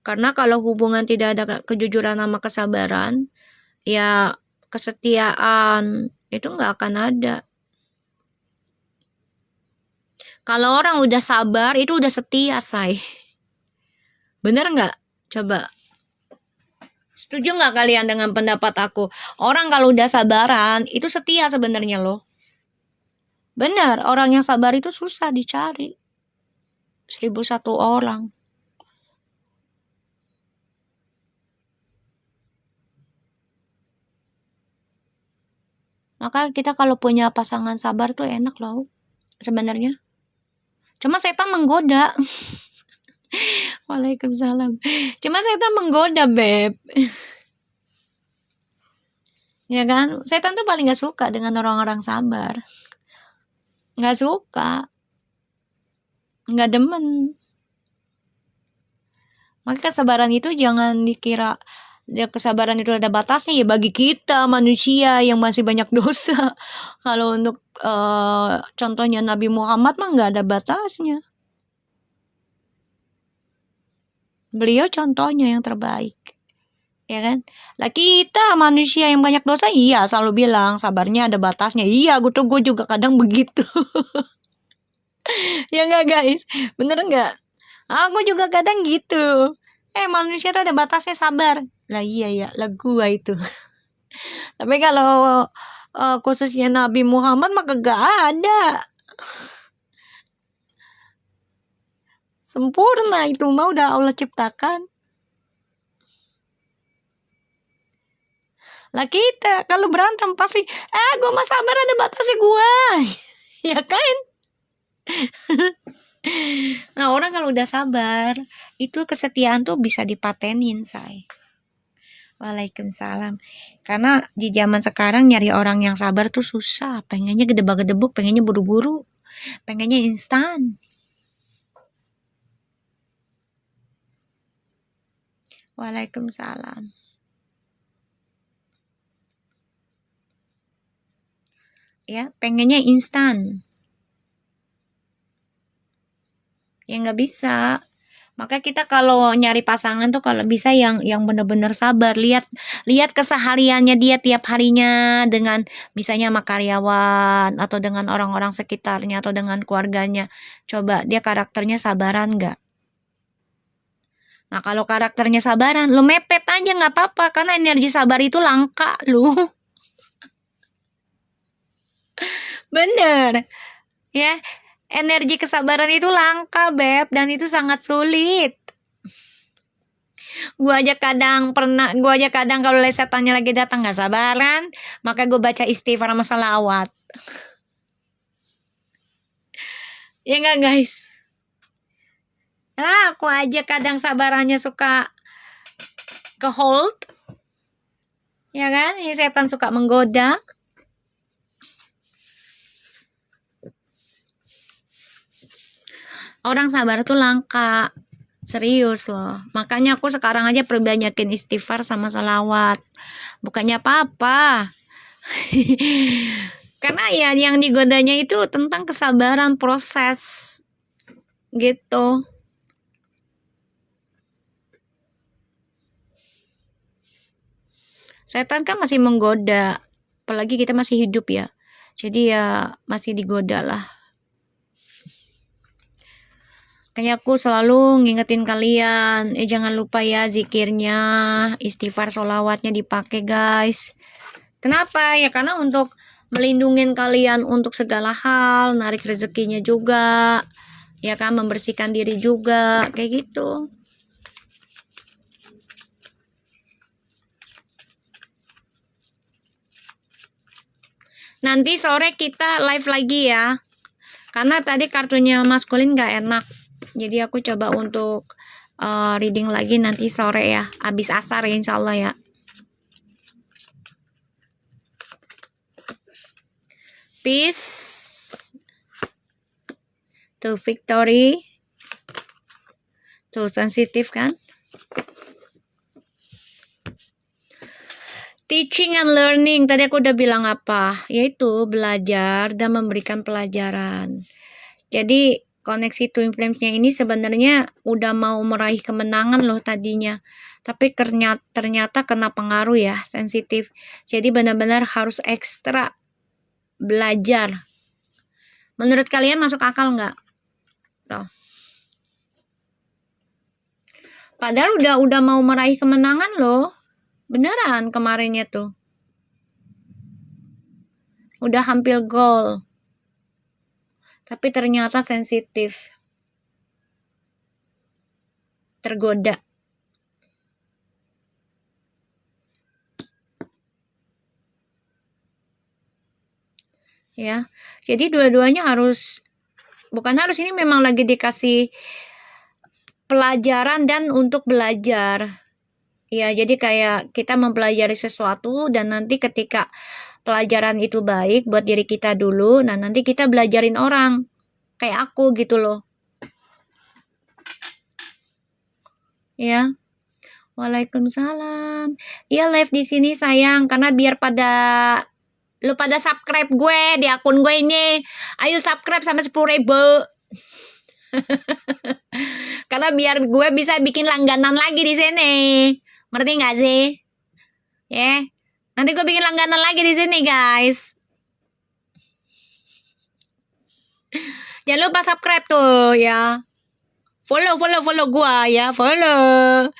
Karena kalau hubungan tidak ada kejujuran sama kesabaran, ya kesetiaan itu nggak akan ada. Kalau orang udah sabar, itu udah setia, say. Bener nggak? Coba. Setuju nggak kalian dengan pendapat aku? Orang kalau udah sabaran, itu setia sebenarnya loh. Benar, orang yang sabar itu susah dicari. 1001 orang. Maka kita kalau punya pasangan sabar tuh enak loh sebenarnya. Cuma setan menggoda. Waalaikumsalam. Cuma setan menggoda, Beb. Ya kan? Setan tuh paling gak suka dengan orang-orang sabar. Gak suka. Gak demen. Maka kesabaran itu jangan dikira ya kesabaran itu ada batasnya ya bagi kita manusia yang masih banyak dosa. Kalau untuk contohnya Nabi Muhammad mah nggak ada batasnya. Beliau contohnya yang terbaik. Ya kan? Lah kita manusia yang banyak dosa iya selalu bilang sabarnya ada batasnya. Iya, gue juga kadang begitu. Ya nggak guys? Bener nggak? Aku juga kadang gitu. Manusia tuh ada batasnya sabar. Lah iya ya, lah gua itu. Tapi kalau khususnya Nabi Muhammad mah kagak ada. Sempurna itu mah udah Allah ciptakan. Lah kita kalau berantem pasti, gua mah sabar ada batasnya gua. Ya kan? Nah orang kalau udah sabar, itu kesetiaan tuh bisa dipatenin, say. Waalaikumsalam. Karena di zaman sekarang nyari orang yang sabar tuh susah. Pengennya gedebak-gedebuk, pengennya buru-buru, pengennya instan. Waalaikumsalam. Ya, pengennya instan. Ya nggak bisa. Maka kita kalau nyari pasangan tuh kalau bisa yang benar-benar sabar. Lihat kesehariannya dia tiap harinya dengan misalnya sama karyawan atau dengan orang-orang sekitarnya atau dengan keluarganya. Coba dia karakternya sabaran nggak? Nah kalau karakternya sabaran, lo mepet aja nggak apa-apa karena energi sabar itu langka lu. Bener, ya. Energi kesabaran itu langka, Beb, dan itu sangat sulit. Gua aja kadang kalau setannya lagi datang nggak sabaran, maka gue baca istighfar sama salawat. Ya nggak guys? Aku aja kadang sabarannya suka ke hold, ya kan? Ya setan suka menggoda. Orang sabar tuh langka. Serius loh. Makanya aku sekarang aja perbanyakin istighfar sama salawat. Bukannya apa-apa. Karena ya yang digodanya itu tentang kesabaran proses. Gitu. Setan kan masih menggoda. Apalagi kita masih hidup ya. Jadi ya masih digoda lah. Kayak aku selalu ngingetin kalian, jangan lupa ya zikirnya, istighfar solawatnya dipakai guys. Kenapa? Ya karena untuk melindungin kalian untuk segala hal, narik rezekinya juga, ya kan, membersihkan diri juga, kayak gitu. Nanti sore kita live lagi ya, karena tadi kartunya maskulin gak enak. Jadi aku coba untuk reading lagi nanti sore ya, habis asar ya insyaallah ya. Peace to victory to sensitif kan. Teaching and learning, tadi aku udah bilang apa? Yaitu belajar dan memberikan pelajaran. Jadi koneksi twin flames-nya ini sebenarnya udah mau meraih kemenangan loh tadinya. Tapi ternyata kena pengaruh ya, sensitif. Jadi benar-benar harus ekstra belajar. Menurut kalian masuk akal nggak? Tuh. Padahal udah mau meraih kemenangan loh. Beneran kemarinnya tuh. Udah hampir gol. Tapi ternyata sensitif. Tergoda. ya. Jadi dua-duanya bukan harus, ini memang lagi dikasih pelajaran dan untuk belajar. Ya, jadi kayak kita mempelajari sesuatu dan nanti ketika pelajaran itu baik buat diri kita dulu, nah nanti kita belajarin orang. Kayak aku gitu loh. Ya. Waalaikumsalam. Iya, live di sini sayang, karena biar lu pada subscribe gue di akun gue ini. Ayo subscribe sampai 10.000. Karena biar gue bisa bikin langganan lagi di sini. Ngerti nggak sih? Ya. Nanti gue bikin langganan lagi di sini, guys. Jangan lupa subscribe tuh ya. Follow gue ya, follow.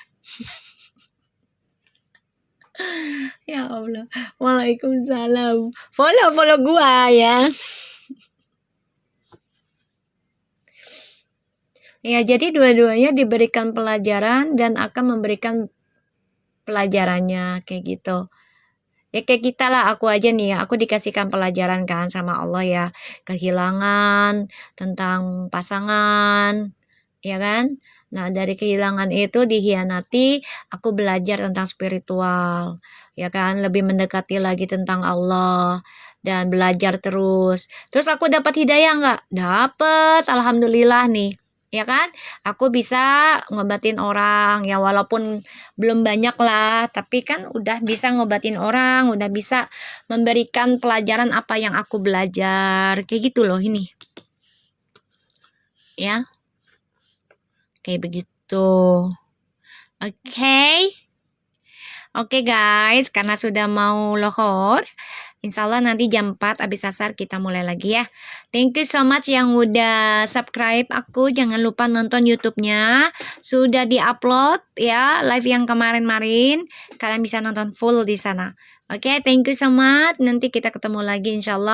Ya Allah. Waalaikumsalam. Follow gua ya. Ya, jadi dua-duanya diberikan pelajaran dan akan memberikan pelajarannya kayak gitu. Ya kayak kita lah, aku aja nih ya, aku dikasihkan pelajaran kan sama Allah ya, kehilangan, tentang pasangan, ya kan? Nah, dari kehilangan itu dikhianati, aku belajar tentang spiritual, ya kan? Lebih mendekati lagi tentang Allah dan belajar terus. Terus aku dapat hidayah nggak? Dapat, alhamdulillah nih. Ya kan? Aku bisa ngobatin orang, ya walaupun belum banyak lah, tapi kan udah bisa ngobatin orang, udah bisa memberikan pelajaran apa yang aku belajar. Kayak gitu loh ini. Ya. Kayak begitu. Oke. Oke guys, karena sudah mau lohor, insya Allah nanti jam 4 habis asar kita mulai lagi ya. Thank you so much yang udah subscribe aku. Jangan lupa nonton YouTube-nya. Sudah di-upload ya live yang kemarin-marin. Kalian bisa nonton full di sana. Oke, thank you so much. Nanti kita ketemu lagi insya Allah.